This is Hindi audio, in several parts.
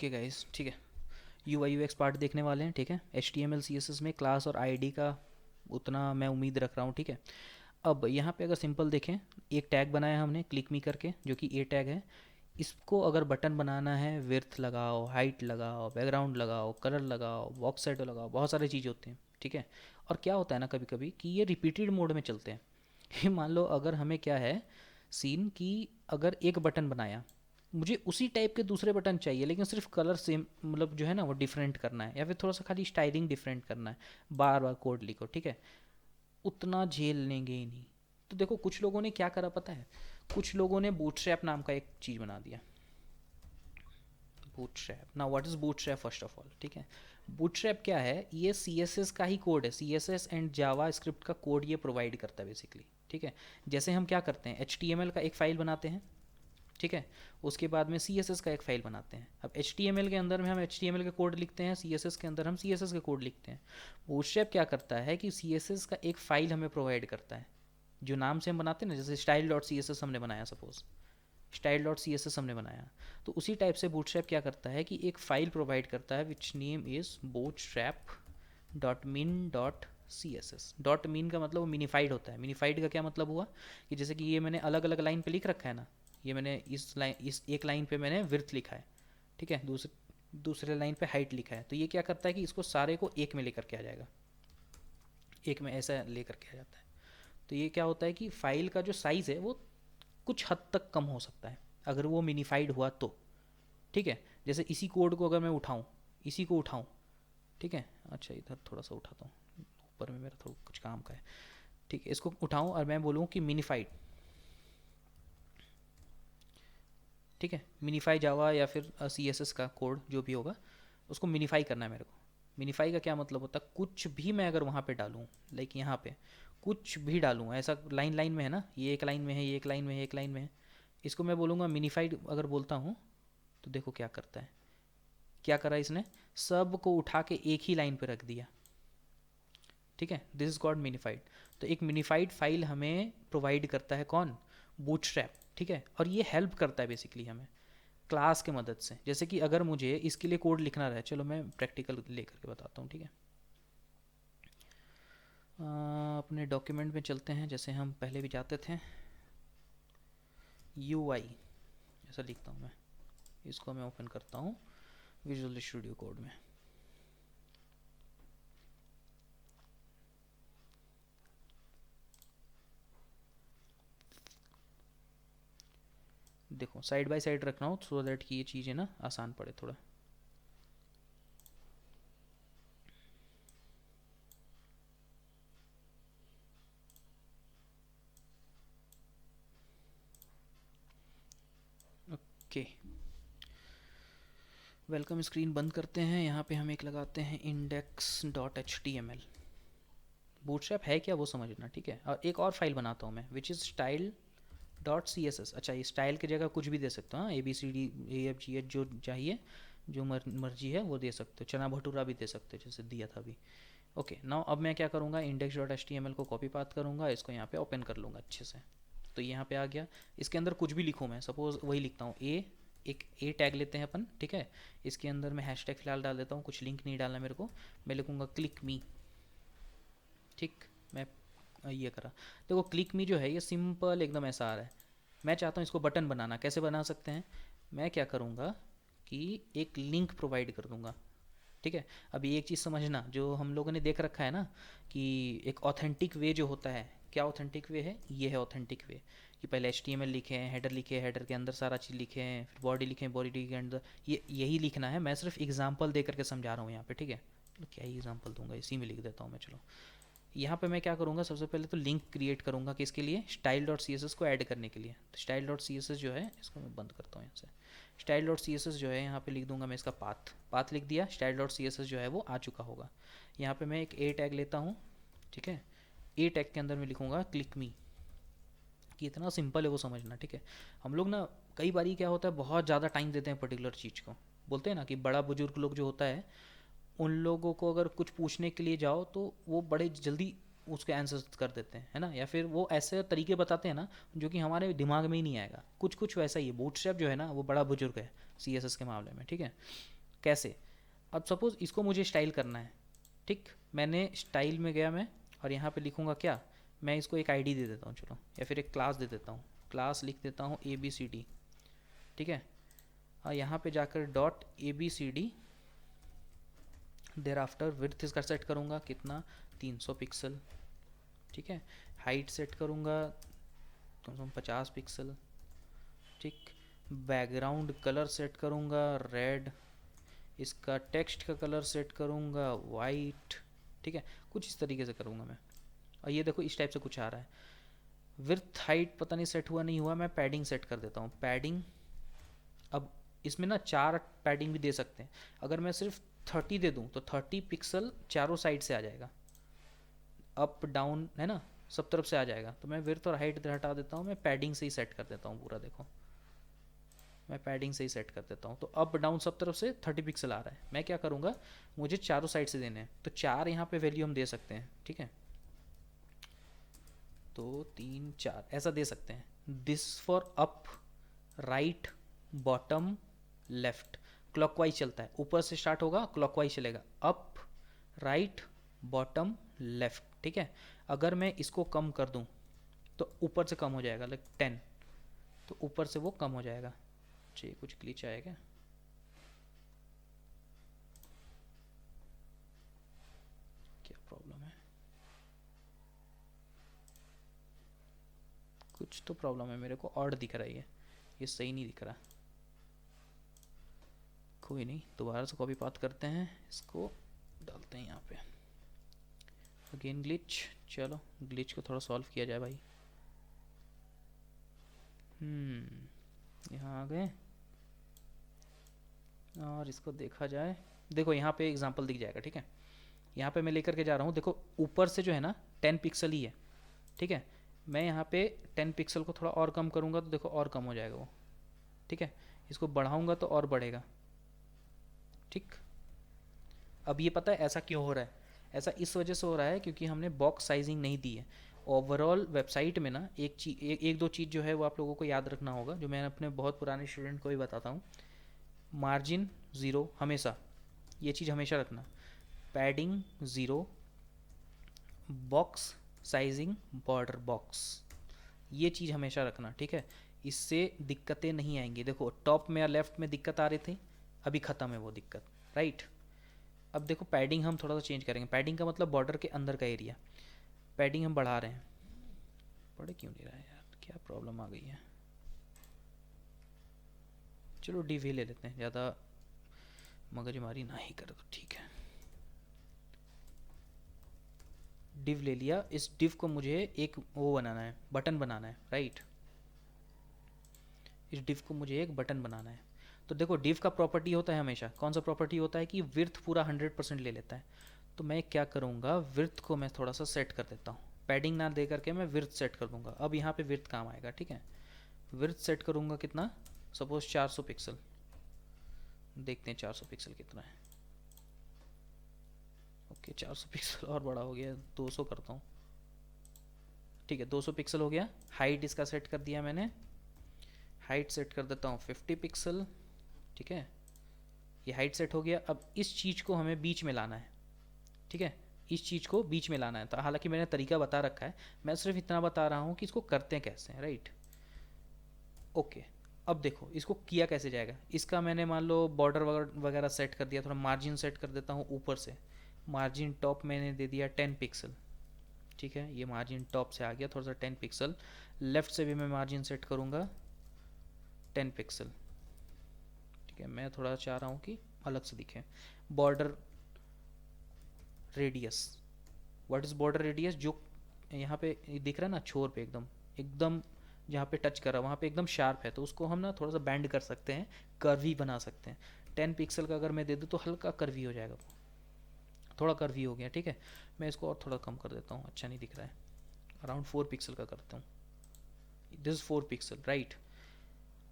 ओके गाइस, ठीक है। UI UX पार्ट देखने वाले हैं, ठीक है। HTML CSS में क्लास और आईडी का उतना मैं उम्मीद रख रहा हूँ, ठीक है। अब यहाँ पे अगर सिंपल देखें, एक टैग बनाया हमने क्लिक मी करके, जो कि ए टैग है। इसको अगर बटन बनाना है, विड्थ लगाओ, हाइट लगाओ, बैकग्राउंड लगाओ, कलर लगाओ, बॉक्स सेट लगाओ, बहुत सारी चीज़ें होती हैं, ठीक है। और क्या होता है ना, कभी कभी कि ये रिपीटेड मोड में चलते हैं। ये मान लो अगर हमें क्या है सीन की, अगर एक बटन बनाया, मुझे उसी टाइप के दूसरे बटन चाहिए, लेकिन सिर्फ कलर सेम, मतलब जो है ना वो डिफरेंट करना है, या फिर थोड़ा सा खाली स्टाइलिंग डिफरेंट करना है, बार बार कोड लिखो, ठीक है। उतना झेल लेंगे ही नहीं। तो देखो कुछ लोगों ने क्या करा पता है, कुछ लोगों ने बूटस्ट्रैप नाम का एक चीज़ बना दिया। बूटस्ट्रैप, ना what is bootstrap first of all, ठीक है। बूटस्ट्रैप क्या है, ये CSS का ही कोड है, CSS एंड जावा स्क्रिप्ट का कोड ये प्रोवाइड करता है बेसिकली, ठीक है। जैसे हम क्या करते हैं, HTML का एक फ़ाइल बनाते हैं, ठीक है। उसके बाद में CSS का एक फ़ाइल बनाते हैं। अब HTML के अंदर में हम HTML का कोड लिखते हैं, CSS के अंदर हम CSS का कोड लिखते हैं। बूटस्ट्रैप क्या करता है कि CSS का एक फ़ाइल हमें प्रोवाइड करता है, जो नाम से हम बनाते हैं ना, जैसे style dot C S S हमने बनाया, suppose style dot C S S हमने बनाया, तो उसी टाइप से बूटस्ट्रैप क्या करता है कि एक फ़ाइल प्रोवाइड करता है which name is bootstrap dot min dot C S S. Dot min का मतलब वो मिनीफाइड होता है। मिनीफाइड का क्या मतलब हुआ कि जैसे कि ये मैंने अलग अलग लाइन पे लिख रखा है ना, ये मैंने इस एक लाइन पे मैंने विर्थ लिखा है, ठीक है, दूसरे लाइन पे हाइट लिखा है, तो ये क्या करता है कि इसको सारे को एक में लेकर के आ जाएगा, एक में ऐसा लेकर के आ जाता है। तो ये क्या होता है कि फ़ाइल का जो साइज़ है वो कुछ हद तक कम हो सकता है अगर वो मिनीफाइड हुआ तो, ठीक है। जैसे इसी कोड को अगर मैं उठाऊं, इसी को उठाऊं, ठीक है। अच्छा, इधर थोड़ा सा उठाता हूँ, ऊपर में मेरा थोड़ा कुछ काम का है, ठीक है। इसको उठाऊं और मैं बोलूँ कि मिनीफाइड, ठीक है, मिनीफाई जावा या फिर CSS का कोड जो भी होगा, उसको मिनीफाई करना है मेरे को। मिनीफाई का क्या मतलब होता है, कुछ भी मैं अगर वहाँ पे डालूँ, लाइक यहाँ पे कुछ भी डालूँ, ऐसा लाइन लाइन में है ना, ये एक लाइन में है, ये एक लाइन में है, एक लाइन में है, इसको मैं बोलूँगा मिनीफाइड अगर बोलता हूँ, तो देखो क्या करता है, क्या करा इसने, सब को उठा के एक ही लाइन पे रख दिया, ठीक है। This is called minified. तो एक मिनीफाइड फाइल हमें प्रोवाइड करता है कौन, बूटस्ट्रैप, ठीक है। और ये हेल्प करता है बेसिकली हमें क्लास के मदद से। जैसे कि अगर मुझे इसके लिए कोड लिखना रहे, चलो मैं प्रैक्टिकल लेकर के बताता हूँ, ठीक है। अपने डॉक्यूमेंट में चलते हैं, जैसे हम पहले भी जाते थे। UI ऐसा लिखता हूँ मैं, इसको मैं ओपन करता हूँ विजुअल स्टूडियो कोड में। देखो साइड बाय साइड रख रहा हूँ सो दैट कि ये चीज़ें ना आसान पड़े थोड़ा। ओके, वेलकम स्क्रीन बंद करते हैं। यहाँ पे हम एक लगाते हैं index.html। बूटस्ट्रैप है क्या वो समझना, ठीक है। और एक और फाइल बनाता हूँ मैं which is style dot C S S. अच्छा, ये स्टाइल की जगह कुछ भी दे सकते हो, हाँ, ABCD EFGH जो चाहिए, जो मर्जी है वो दे सकते हो, चना भटूरा भी दे सकते हो जैसे दिया था अभी। ओके, नाउ अब मैं क्या करूँगा, index.html को कॉपी पाथ करूँगा, इसको यहाँ पे ओपन कर लूँगा अच्छे से। तो यहाँ पे आ गया, इसके अंदर कुछ भी लिखूँ मैं, सपोज वही लिखता हूँ एक ए टैग लेते हैं अपन, ठीक है। इसके अंदर मैं हैशटैग फिलहाल डाल देता हूँ, कुछ लिंक नहीं डालना मेरे को। मैं लिखूँगा क्लिक मी, ठीक। मैं ये करा, देखो क्लिक मी जो है ये सिंपल एकदम ऐसा आ रहा है। मैं चाहता हूँ इसको बटन बनाना, कैसे बना सकते हैं, मैं क्या करूँगा कि एक लिंक प्रोवाइड कर दूँगा, ठीक है। अभी एक चीज़ समझना, जो हम लोगों ने देख रखा है ना कि एक ऑथेंटिक वे जो होता है, क्या ऑथेंटिक वे है, ये है ऑथेंटिक वे, कि पहले HTML लिखे हैं, हेडर लिखे, हेडर के अंदर सारा चीज़ लिखे हैं, फिर बॉडी लिखे, बॉडी के अंदर ये यही लिखना है। मैं सिर्फ एग्जांपल दे करके समझा रहा हूँ यहाँ पे, ठीक है। तो क्या ही एग्जांपल दूंगा, इसी में लिख देता हूँ मैं, चलो। यहाँ पे मैं क्या करूँगा, सबसे पहले तो लिंक क्रिएट करूँगा, किसके लिए, style dot C S S को ऐड करने के लिए। तो style dot C S S जो है, इसको मैं बंद करता हूँ यहाँ से। Style dot C S S जो है, यहाँ पे लिख दूंगा मैं इसका पाथ लिख दिया, style dot C S S जो है वो आ चुका होगा। यहाँ पे मैं एक ए टैग लेता हूँ, ठीक है। ए टैग के अंदर मैं लिखूँगा क्लिक मी, कि इतना सिंपल है वो समझना, ठीक है। हम लोग ना कई बारी क्या होता है, बहुत ज़्यादा टाइम देते हैं पर्टिकुलर चीज़ को। बोलते हैं ना कि बड़ा बुजुर्ग लोग जो होता है, उन लोगों को अगर कुछ पूछने के लिए जाओ तो वो बड़े जल्दी उसके आंसर कर देते हैं, है ना, या फिर वो ऐसे तरीके बताते हैं ना जो कि हमारे दिमाग में ही नहीं आएगा। कुछ कुछ वैसा ही है, बूटस्ट्रैप जो है ना वो बड़ा बुजुर्ग है, CSS के मामले में, ठीक है। कैसे, अब सपोज इसको मुझे स्टाइल करना है, ठीक, मैंने स्टाइल में गया मैं और यहाँ पे लिखूँगा क्या, मैं इसको एक आईडी दे देता हूँ चलो, या फिर एक क्लास दे देता हूँ, क्लास लिख देता हूँ ABCD, ठीक है। और यहाँ पे जाकर dot ABCD, there after width इसका सेट करूँगा कितना, 300 पिक्सल, ठीक है। हाइट सेट करूँगा कम से कम 50 पिक्सल, ठीक। बैकग्राउंड कलर सेट करूँगा रेड, इसका टेक्स्ट का कलर सेट करूँगा वाइट, ठीक है। कुछ इस तरीके से करूँगा मैं, और ये देखो इस टाइप से कुछ आ रहा है। विड्थ हाइट पता नहीं सेट हुआ नहीं हुआ, मैं पैडिंग सेट कर देता हूँ, पैडिंग। अब इसमें ना 4 पैडिंग भी दे सकते हैं, अगर मैं सिर्फ 30 दे दूँ तो 30 पिक्सल चारों साइड से आ जाएगा, अप डाउन है ना, सब तरफ से आ जाएगा। तो मैं विड्थ और हाइट हटा देता हूँ, मैं पैडिंग से ही सेट कर देता हूँ पूरा, देखो मैं पैडिंग से ही सेट कर देता हूँ। तो अप डाउन सब तरफ से 30 पिक्सल आ रहा है। मैं क्या करूँगा, मुझे चारों साइड से देने हैं, तो 4 यहाँ पे वैल्यू हम दे सकते हैं, ठीक है। तो 3 4 ऐसा दे सकते हैं। This for up, right, bottom, left, clockwise चलता है, ऊपर से स्टार्ट होगा क्लॉकवाइज चलेगा, अप राइट बॉटम लेफ्ट, ठीक है। अगर मैं इसको कम कर दूं तो ऊपर से कम हो जाएगा, लाइक 10, तो ऊपर से वो कम हो जाएगा। चाहिए कुछ ग्लिच आया क्या, क्या प्रॉब्लम है, कुछ तो प्रॉब्लम है, मेरे को ऑड दिख रहा है, ये सही नहीं दिख रहा। कोई नहीं, दोबारा से कॉपी पाथ करते हैं, इसको डालते हैं यहाँ पे, अगेन ग्लिच। चलो ग्लिच को थोड़ा सॉल्व किया जाए भाई। यहाँ आ गए और इसको देखा जाए, देखो यहाँ पे एग्जांपल दिख जाएगा, ठीक है। यहाँ पे मैं लेकर के जा रहा हूँ, देखो ऊपर से जो है ना 10 पिक्सल ही है, ठीक है। मैं यहाँ पे 10 पिक्सल को थोड़ा और कम करूँगा तो देखो और कम हो जाएगा वो, ठीक है। इसको बढ़ाऊँगा तो और बढ़ेगा, ठीक। अब ये पता है ऐसा क्यों हो रहा है, ऐसा इस वजह से हो रहा है क्योंकि हमने बॉक्स साइजिंग नहीं दी है। ओवरऑल वेबसाइट में ना एक दो चीज़ जो है वो आप लोगों को याद रखना होगा, जो मैं अपने बहुत पुराने स्टूडेंट को भी बताता हूँ। मार्जिन 0 हमेशा, ये चीज़ हमेशा रखना, padding 0, box sizing border box, ये चीज़ हमेशा रखना, ठीक है। इससे दिक्कतें नहीं आएंगी। देखो टॉप में या लेफ्ट में दिक्कत आ रही थी, अभी ख़त्म है वो दिक्कत, राइट। अब देखो पैडिंग हम थोड़ा सा चेंज करेंगे, पैडिंग का मतलब बॉर्डर के अंदर का एरिया, पैडिंग हम बढ़ा रहे हैं। बढ़ क्यों नहीं रहा है यार, क्या प्रॉब्लम आ गई है। चलो डिव ही ले लेते हैं, ज़्यादा मगजमारी ना ही करे तो ठीक है। डिव ले लिया, इस डिव को मुझे एक वो बनाना है, बटन बनाना है, राइट। इस डिव को मुझे एक बटन बनाना है। तो देखो डिव का प्रॉपर्टी होता है हमेशा, कौन सा प्रॉपर्टी होता है कि विड्थ पूरा 100% ले लेता है। तो मैं क्या करूँगा, विड्थ को मैं थोड़ा सा सेट कर देता हूँ, पैडिंग ना दे करके मैं विड्थ सेट कर दूँगा। अब यहाँ पे विड्थ काम आएगा, ठीक है। विड्थ सेट करूँगा कितना, सपोज 400 पिक्सल, देखते हैं 400 पिक्सल कितना है। ओके 400 पिक्सल और बड़ा हो गया, 200 करता हूँ, ठीक है 200 पिक्सल हो गया। हाइट इसका सेट कर दिया मैंने, हाइट सेट कर देता हूँ 50 पिक्सल, ठीक है। ये हाइट सेट हो गया। अब इस चीज़ को हमें बीच में लाना है, ठीक है, इस चीज़ को बीच में लाना है। तो हालांकि मैंने तरीका बता रखा है, मैं सिर्फ इतना बता रहा हूँ कि इसको करते हैं कैसे, राइट। ओके अब देखो इसको किया कैसे जाएगा। इसका मैंने मान लो बॉर्डर वगैरह सेट कर दिया, थोड़ा मार्जिन सेट कर देता हूँ ऊपर से। मार्जिन टॉप मैंने दे दिया 10 पिक्सल, ठीक है, ये मार्जिन टॉप से आ गया थोड़ा सा 10 पिक्सल। लेफ्ट से भी मैं मार्जिन सेट करूँगा 10 पिक्सल, ठीक है। मैं थोड़ा चाह रहा हूँ कि अलग से दिखे। Border radius, what is border radius, जो यहाँ पे दिख रहा है ना छोर पे, एकदम एकदम जहाँ पे टच कर रहा है वहाँ पे एकदम शार्प है, तो उसको हम ना थोड़ा सा बैंड कर सकते हैं, कर्वी बना सकते हैं। 10 पिक्सल का अगर मैं दे दूँ तो हल्का कर्वी हो जाएगा, थोड़ा कर्वी हो गया, ठीक है। मैं इसको और थोड़ा कम कर देता हूँ, अच्छा नहीं दिख रहा है, अराउंड 4 पिक्सल का करता हूँ। This 4 pixel, right.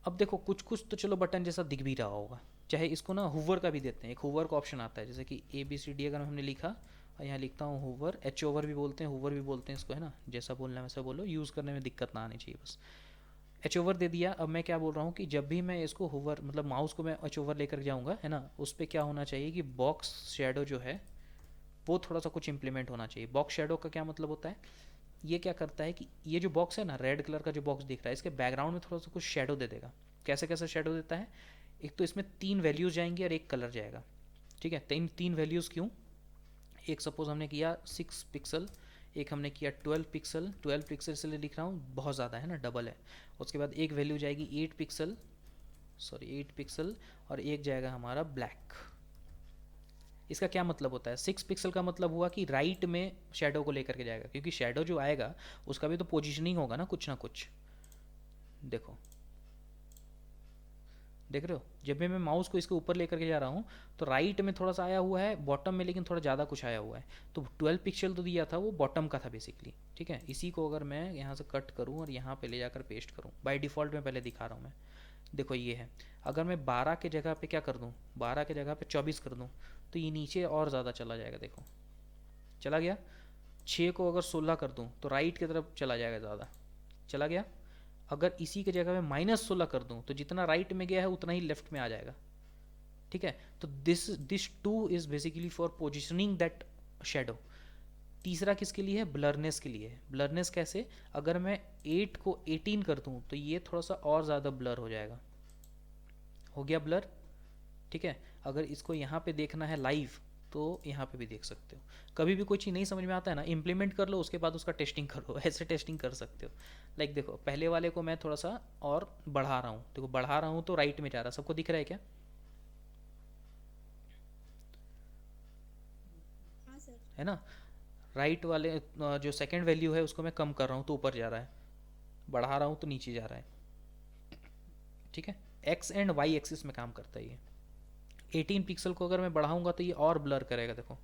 अब देखो कुछ कुछ तो चलो बटन जैसा दिख भी रहा होगा, चाहे इसको ना हुवर का भी देते हैं, एक हुवर का ऑप्शन आता है, जैसे कि ABCD अगर हमने लिखा और यहाँ लिखता हूँ हुवर, H ओवर भी बोलते हैं, हुवर भी बोलते हैं इसको, है ना, जैसा बोलना है वैसा बोलो, यूज़ करने में दिक्कत ना आनी चाहिए बस। एच ओवर दे दिया। अब मैं क्या बोल रहा हूँ कि जब भी मैं इसको होवर मतलब माउस को मैं एच ओवर लेकर जाऊँगा है ना, उस पर क्या होना चाहिए कि बॉक्स शेडो जो है वो थोड़ा सा कुछ इंप्लीमेंट होना चाहिए। बॉक्स शेडो का क्या मतलब होता है, ये क्या करता है कि ये जो बॉक्स है ना, रेड कलर का जो बॉक्स दिख रहा है, इसके बैकग्राउंड में थोड़ा सा कुछ शेडो दे देगा। कैसे कैसे शेडो देता है, एक तो इसमें 3 वैल्यूज़ जाएंगी और एक कलर जाएगा। ठीक है, तीन तीन वैल्यूज़ क्यों, एक सपोज हमने किया 6 पिक्सल, एक हमने किया 12 पिक्सल। 12 पिक्सल इसलिए लिख रहा हूँ बहुत ज़्यादा है ना, डबल है। उसके बाद एक वैल्यू जाएगी 8 पिक्सल, सॉरी 8 पिक्सल, और एक जाएगा हमारा ब्लैक। इसका क्या मतलब होता है, 6 पिक्सल का मतलब हुआ कि राइट में शेडो को लेकर के जाएगा, क्योंकि शेडो जो आएगा उसका भी तो पोजिशनिंग होगा ना कुछ। देखो, देख रहे हो, जब भी मैं माउस को इसके ऊपर लेकर के जा रहा हूँ तो राइट में थोड़ा सा आया हुआ है, बॉटम में लेकिन थोड़ा ज़्यादा कुछ आया हुआ है। तो 12 पिक्सल तो दिया था वो बॉटम का था बेसिकली। ठीक है, इसी को अगर मैं यहाँ से कट करूँ और यहाँ पे ले जाकर पेस्ट करूँ, बाय डिफ़ॉल्ट में पहले दिखा रहा हूँ मैं। देखो ये है, अगर मैं 12 के जगह पे क्या कर दूँ, 12 के जगह पे 24 कर दूँ, तो ये नीचे और ज़्यादा चला जाएगा। देखो चला गया। 6 को अगर 16 कर दूँ तो राइट की तरफ चला जाएगा ज़्यादा, चला गया। अगर इसी के जगह में -16 कर दूं तो जितना राइट में गया है उतना ही लेफ्ट में आ जाएगा। ठीक है, तो this this two is basically for positioning that shadow. तीसरा किसके लिए है, ब्लरनेस के लिए। ब्लरनेस कैसे, अगर मैं 8 को 18 कर दूं तो ये थोड़ा सा और ज़्यादा ब्लर हो जाएगा। हो गया ब्लर। ठीक है, अगर इसको यहाँ पे देखना है लाइव तो यहाँ पे भी देख सकते हो। कभी भी कोई चीज़ नहीं समझ में आता है ना, इम्प्लीमेंट कर लो, उसके बाद उसका टेस्टिंग करो। ऐसे टेस्टिंग कर सकते हो। लाइक देखो, पहले वाले को मैं थोड़ा सा और बढ़ा रहा हूँ, देखो बढ़ा रहा हूँ तो राइट में जा रहा है, सबको दिख रहा है क्या। हाँ सर। है ना, राइट वाले जो सेकंड वैल्यू है उसको मैं कम कर रहा हूँ तो ऊपर जा रहा है, बढ़ा रहा हूँ तो नीचे जा रहा है। ठीक है, एक्स एंड वाई एक्सिस में काम करता है ये। 18 पिक्सल को अगर मैं बढ़ाऊंगा तो ये और ब्लर करेगा। देखो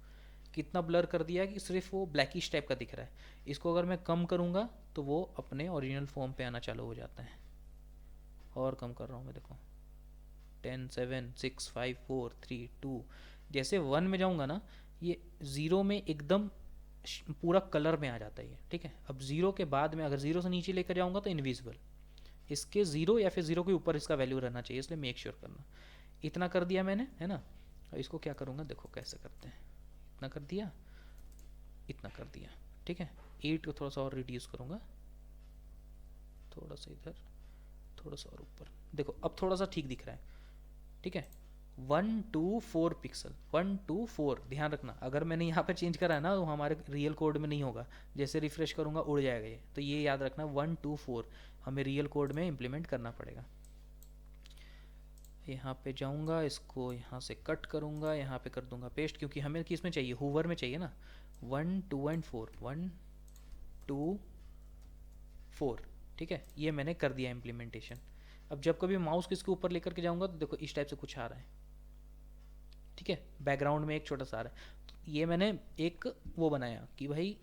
कितना ब्लर कर दिया कि सिर्फ वो ब्लैकिश टाइप का दिख रहा है। इसको अगर मैं कम करूँगा तो वो अपने ओरिजिनल फॉर्म पे आना चालू हो जाता है। और कम कर रहा हूँ मैं, देखो 10 7 6 5 4 3 2, जैसे 1 में जाऊँगा ना, ये 0 में एकदम पूरा कलर में आ जाता है ये। ठीक है, अब 0 के बाद में अगर 0 से नीचे लेकर जाऊँगा तो इनविजिबल, इसके 0 या फिर 0 के ऊपर इसका वैल्यू रहना चाहिए, इसलिए मेक श्योर करना। इतना कर दिया मैंने, है ना। अब इसको क्या करूँगा, देखो कैसे करते हैं। इतना कर दिया, इतना कर दिया। ठीक है, 8 को थोड़ा सा और रिड्यूस करूँगा, थोड़ा सा इधर, थोड़ा सा और ऊपर। देखो अब थोड़ा सा ठीक दिख रहा है। ठीक है, 1 2 4 पिक्सल, 1 2 4, ध्यान रखना अगर मैंने यहाँ पे चेंज करा है ना तो हमारे रियल कोड में नहीं होगा। जैसे रिफ्रेश करूँगा उड़ जाएगा ये, तो ये याद रखना 1 2 4 हमें रियल कोड में इम्प्लीमेंट करना पड़ेगा। यहाँ पे जाऊँगा, इसको यहाँ से कट करूँगा, यहाँ पे कर दूँगा पेस्ट, क्योंकि हमें किस में चाहिए, हूवर में चाहिए ना। 1 2 एंड 4, 1 2 4। ठीक है, ये मैंने कर दिया इम्प्लीमेंटेशन। अब जब कभी माउस को इसके ऊपर लेकर के जाऊँगा तो देखो इस टाइप से कुछ आ रहा है। ठीक है, बैकग्राउंड में एक छोटा सा आ रहा है। तो ये मैंने एक वो बनाया कि भाई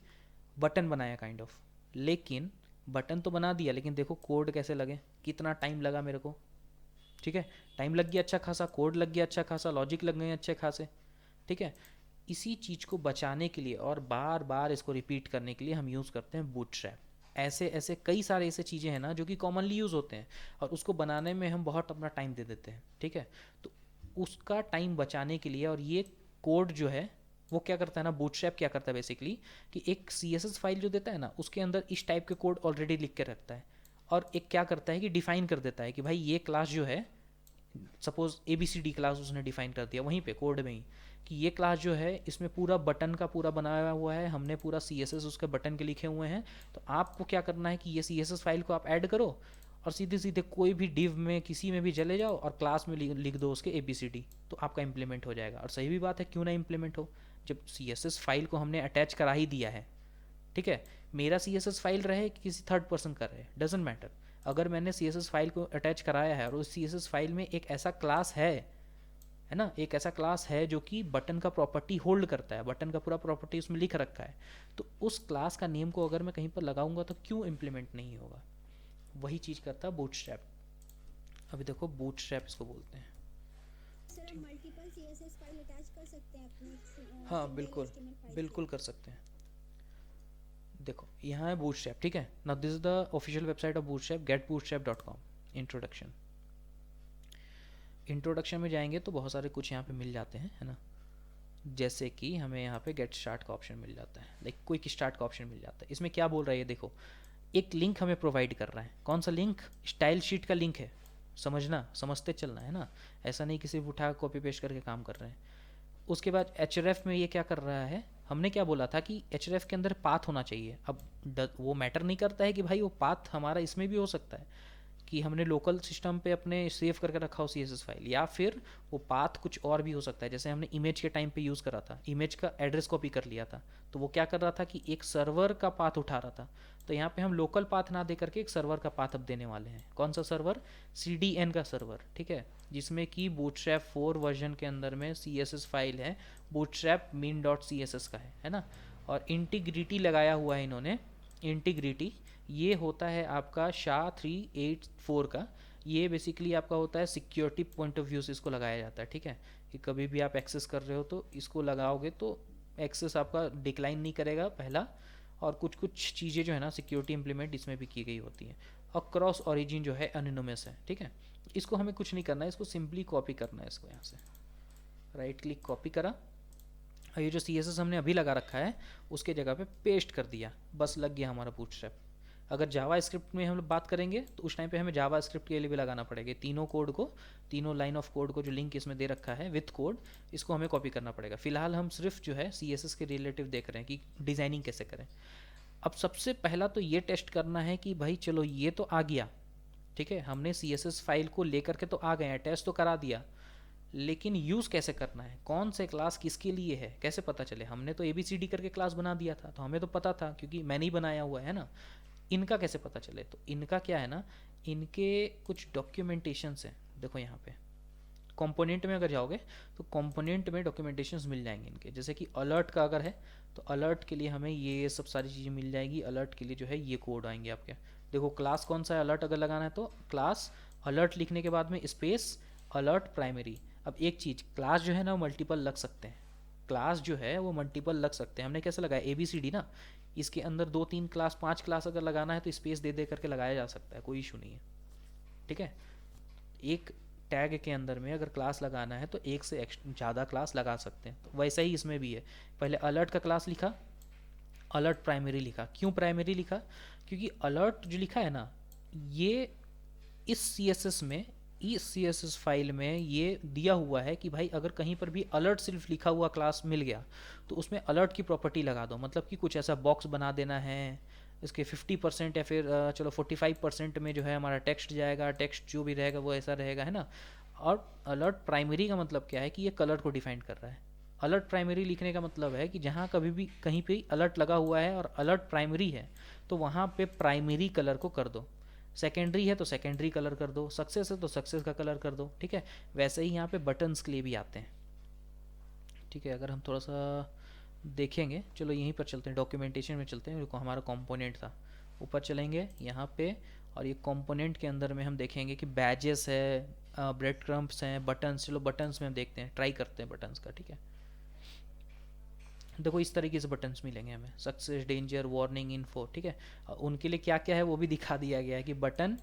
बटन बनाया काइंड ऑफ, लेकिन बटन तो बना दिया, लेकिन देखो कोड कैसे लगे, कितना टाइम लगा मेरे को। ठीक है, टाइम लग गया अच्छा खासा, कोड लग गया अच्छा खासा, लॉजिक लग गए अच्छे खासे। ठीक है, इसी चीज़ को बचाने के लिए और बार बार इसको रिपीट करने के लिए हम यूज़ करते हैं बूटस्ट्रैप। ऐसे ऐसे कई सारे ऐसे चीज़ें हैं ना जो कि कॉमनली यूज़ होते हैं, और उसको बनाने में हम बहुत अपना टाइम दे देते हैं। ठीक है, तो उसका टाइम बचाने के लिए, और ये कोड जो है वो क्या करता है ना, बूटस्ट्रैप क्या करता है बेसिकली कि एक CSS फाइल जो देता है ना उसके अंदर इस टाइप के कोड ऑलरेडी लिख के रखता है, और एक क्या करता है कि डिफाइन कर देता है कि भाई ये क्लास जो है, सपोज ABCD क्लास उसने डिफाइन कर दिया वहीं पे कोड में ही, कि ये क्लास जो है इसमें पूरा बटन का पूरा बनाया हुआ है, हमने पूरा CSS उसके बटन के लिखे हुए हैं। तो आपको क्या करना है कि ये CSS फाइल को आप ऐड करो और सीधे सीधे कोई भी डिव में किसी में भी चले जाओ और क्लास में लिख दो उसके ABCD, तो आपका इंप्लीमेंट हो जाएगा। और सही भी बात है, क्यों ना इंप्लीमेंट हो, जब CSS फाइल को हमने अटैच करा ही दिया है। ठीक है, मेरा CSS फाइल रहे कि किसी थर्ड पर्सन का रहे, डजेंट मैटर। अगर मैंने CSS फाइल को अटैच कराया है और उस CSS फाइल में एक ऐसा क्लास है ना, एक ऐसा क्लास है जो कि बटन का प्रॉपर्टी होल्ड करता है, बटन का पूरा प्रॉपर्टी उसमें लिख रखा है, तो उस क्लास का नेम को अगर मैं कहीं पर लगाऊंगा तो क्यों इम्प्लीमेंट नहीं होगा। वही चीज़ करता है बूटस्ट्रैप। अभी देखो बूटस्ट्रैप इसको बोलते हैं। सर हम मल्टीपल सीएसएस फाइल अटैच कर सकते हैं अपने हाँ सिंगल बिल्कुल, एचटीएमएल फाइल के। बिल्कुल कर सकते हैं। देखो यहाँ है बूटस्ट्रैप, ठीक है ना, this is the official website of bootstrap, getbootstrap.com। Introduction में जाएंगे तो बहुत सारे कुछ यहाँ पे मिल जाते हैं, है ना, जैसे कि हमें यहाँ पे गेट स्टार्ट का ऑप्शन मिल जाता है, लाइक क्विक स्टार्ट का ऑप्शन मिल जाता है। इसमें क्या बोल रहा है ये देखो, एक लिंक हमें प्रोवाइड कर रहा है। कौन सा लिंक? स्टाइल शीट का लिंक है। समझना, समझते चलना है ना, ऐसा नहीं कि सिर्फ उठा कॉपी पेस्ट करके काम कर रहे हैं। उसके बाद एच में ये क्या कर रहा है, हमने क्या बोला था कि एच के अंदर पाथ होना चाहिए। अब वो मैटर नहीं करता है कि भाई वो पाथ हमारा इसमें भी हो सकता है कि हमने लोकल सिस्टम पे अपने सेव करके रखा हो CSS फाइल, या फिर वो पाथ कुछ और भी हो सकता है। जैसे हमने इमेज के टाइम पे यूज़ करा था, इमेज का एड्रेस कॉपी कर लिया था, तो वो क्या कर रहा था कि एक सर्वर का पाथ उठा रहा था। तो यहाँ पे हम लोकल पाथ ना दे करके एक सर्वर का पाथ अब देने वाले हैं। कौन सा सर्वर? CDN का सर्वर, ठीक है, जिसमें कि बूटस्ट्रैप 4 वर्जन के अंदर में CSS फाइल है, बूटस्ट्रैप min.css का है ना। और इंटीग्रिटी लगाया हुआ है इन्होंने, इंटीग्रिटी ये होता है आपका SHA-384 का। ये बेसिकली आपका होता है सिक्योरिटी पॉइंट ऑफ व्यू से इसको लगाया जाता है, ठीक है, कि कभी भी आप एक्सेस कर रहे हो तो इसको लगाओगे तो एक्सेस आपका डिक्लाइन नहीं करेगा, पहला। और कुछ कुछ चीज़ें जो है ना सिक्योरिटी इंप्लीमेंट इसमें भी की गई होती हैं। और क्रॉस ओरिजिन जो है एनोनिमस है, ठीक है। इसको हमें कुछ नहीं करना है, इसको सिंपली कॉपी करना है। इसको यहाँ से राइट क्लिक कॉपी करा, और ये जो CSS हमने अभी लगा रखा है उसके जगह पे पेस्ट कर दिया, बस लग गया हमारा बूटस्ट्रैप। अगर जावा स्क्रिप्ट में हम लोग बात करेंगे तो उस टाइम पे हमें जावा स्क्रिप्ट के लिए भी लगाना पड़ेगा। तीनों कोड को, तीनों लाइन ऑफ कोड को जो लिंक इसमें दे रखा है विथ कोड, इसको हमें कॉपी करना पड़ेगा। फिलहाल हम सिर्फ जो है CSS के रिलेटिव देख रहे हैं कि डिज़ाइनिंग कैसे करें। अब सबसे पहला तो ये टेस्ट करना है कि भाई चलो ये तो आ गया, ठीक है, हमने CSS फाइल को लेकर के तो आ गए हैं, टेस्ट तो करा दिया, लेकिन यूज़ कैसे करना है, कौन से क्लास किसके लिए है, कैसे पता चले। हमने तो ABCD करके क्लास बना दिया था, तो हमें तो पता था क्योंकि मैंने ही बनाया हुआ है ना। इनका कैसे पता चले? तो इनका क्या है ना, इनके कुछ डॉक्यूमेंटेशंस हैं। देखो यहाँ पे कंपोनेंट में अगर जाओगे तो कंपोनेंट में डॉक्यूमेंटेशंस मिल जाएंगे इनके। जैसे कि अलर्ट का अगर है तो अलर्ट के लिए हमें ये सब सारी चीज़ें मिल जाएगी। अलर्ट के लिए जो है ये कोड आएंगे आपके। देखो क्लास कौन सा है, अलर्ट अगर लगाना है तो क्लास अलर्ट लिखने के बाद में स्पेस अलर्ट प्राइमरी। अब एक चीज़, क्लास जो है ना वो मल्टीपल लग सकते हैं, क्लास जो है वो मल्टीपल लग सकते हैं। हमने कैसे लगाया ABCD ना, इसके अंदर 2 3 क्लास 5 क्लास अगर लगाना है तो स्पेस दे दे करके लगाया जा सकता है, कोई इशू नहीं है, ठीक है। एक टैग के अंदर में अगर क्लास लगाना है तो एक से ज़्यादा क्लास लगा सकते हैं। तो वैसा ही इसमें भी है, पहले अलर्ट का क्लास लिखा, अलर्ट प्राइमरी लिखा। क्यों प्राइमरी लिखा? क्योंकि अलर्ट जो लिखा है ना, ये इस CSS में, इस CSS फाइल में ये दिया हुआ है कि भाई अगर कहीं पर भी अलर्ट सिर्फ लिखा हुआ क्लास मिल गया तो उसमें अलर्ट की प्रॉपर्टी लगा दो। मतलब कि कुछ ऐसा बॉक्स बना देना है, इसके 50% या फिर चलो 45% में जो है हमारा टेक्स्ट जाएगा, टेक्स्ट जो भी रहेगा वो ऐसा रहेगा, है ना। और अलर्ट प्राइमरी का मतलब क्या है कि ये कलर को डिफाइन कर रहा है। अलर्ट प्राइमरी लिखने का मतलब है कि जहाँ कभी भी कहीं पे अलर्ट लगा हुआ है और अलर्ट प्राइमरी है तो वहाँ पे प्राइमरी कलर को कर दो, सेकेंडरी है तो सेकेंडरी कलर कर दो, सक्सेस है तो सक्सेस का कलर कर दो, ठीक है। वैसे ही यहाँ पे बटन्स के लिए भी आते हैं, ठीक है। अगर हम थोड़ा सा देखेंगे, चलो यहीं पर चलते हैं, डॉक्यूमेंटेशन में चलते हैं। हमारा कंपोनेंट था, ऊपर चलेंगे यहाँ पे, और ये कंपोनेंट के अंदर में हम देखेंगे कि बैजेस है, ब्रेड क्रम्प्स हैं, बटन्स। चलो बटन्स में हम देखते हैं, ट्राई करते हैं बटन्स का, ठीक है। देखो इस तरीके से बटन्स मिलेंगे हमें, सक्सेस, डेंजर, वार्निंग, इन्फो, ठीक है। उनके लिए क्या क्या है वो भी दिखा दिया गया है कि button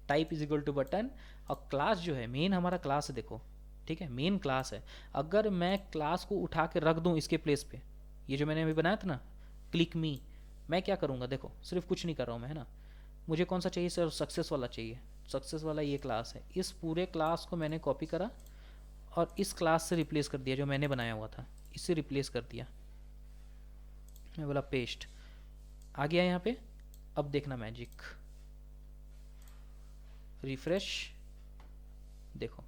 type is equal to button, और क्लास जो है मेन हमारा क्लास है, देखो ठीक है, मेन क्लास है। अगर मैं क्लास को उठा के रख दूँ इसके प्लेस पे, ये जो मैंने अभी बनाया था ना क्लिक मी, मैं क्या करूँगा, देखो सिर्फ कुछ नहीं कर रहा हूँ मैं, है ना। मुझे कौन सा चाहिए सर? सक्सेस वाला चाहिए, सक्सेस वाला ये क्लास है। इस पूरे क्लास को मैंने कॉपी करा और इस क्लास से रिप्लेस कर दिया, जो मैंने बनाया हुआ था इससे रिप्लेस कर दिया। मैं बोला पेस्ट, आ गया यहाँ पे। अब देखना मैजिक, रिफ्रेश, देखो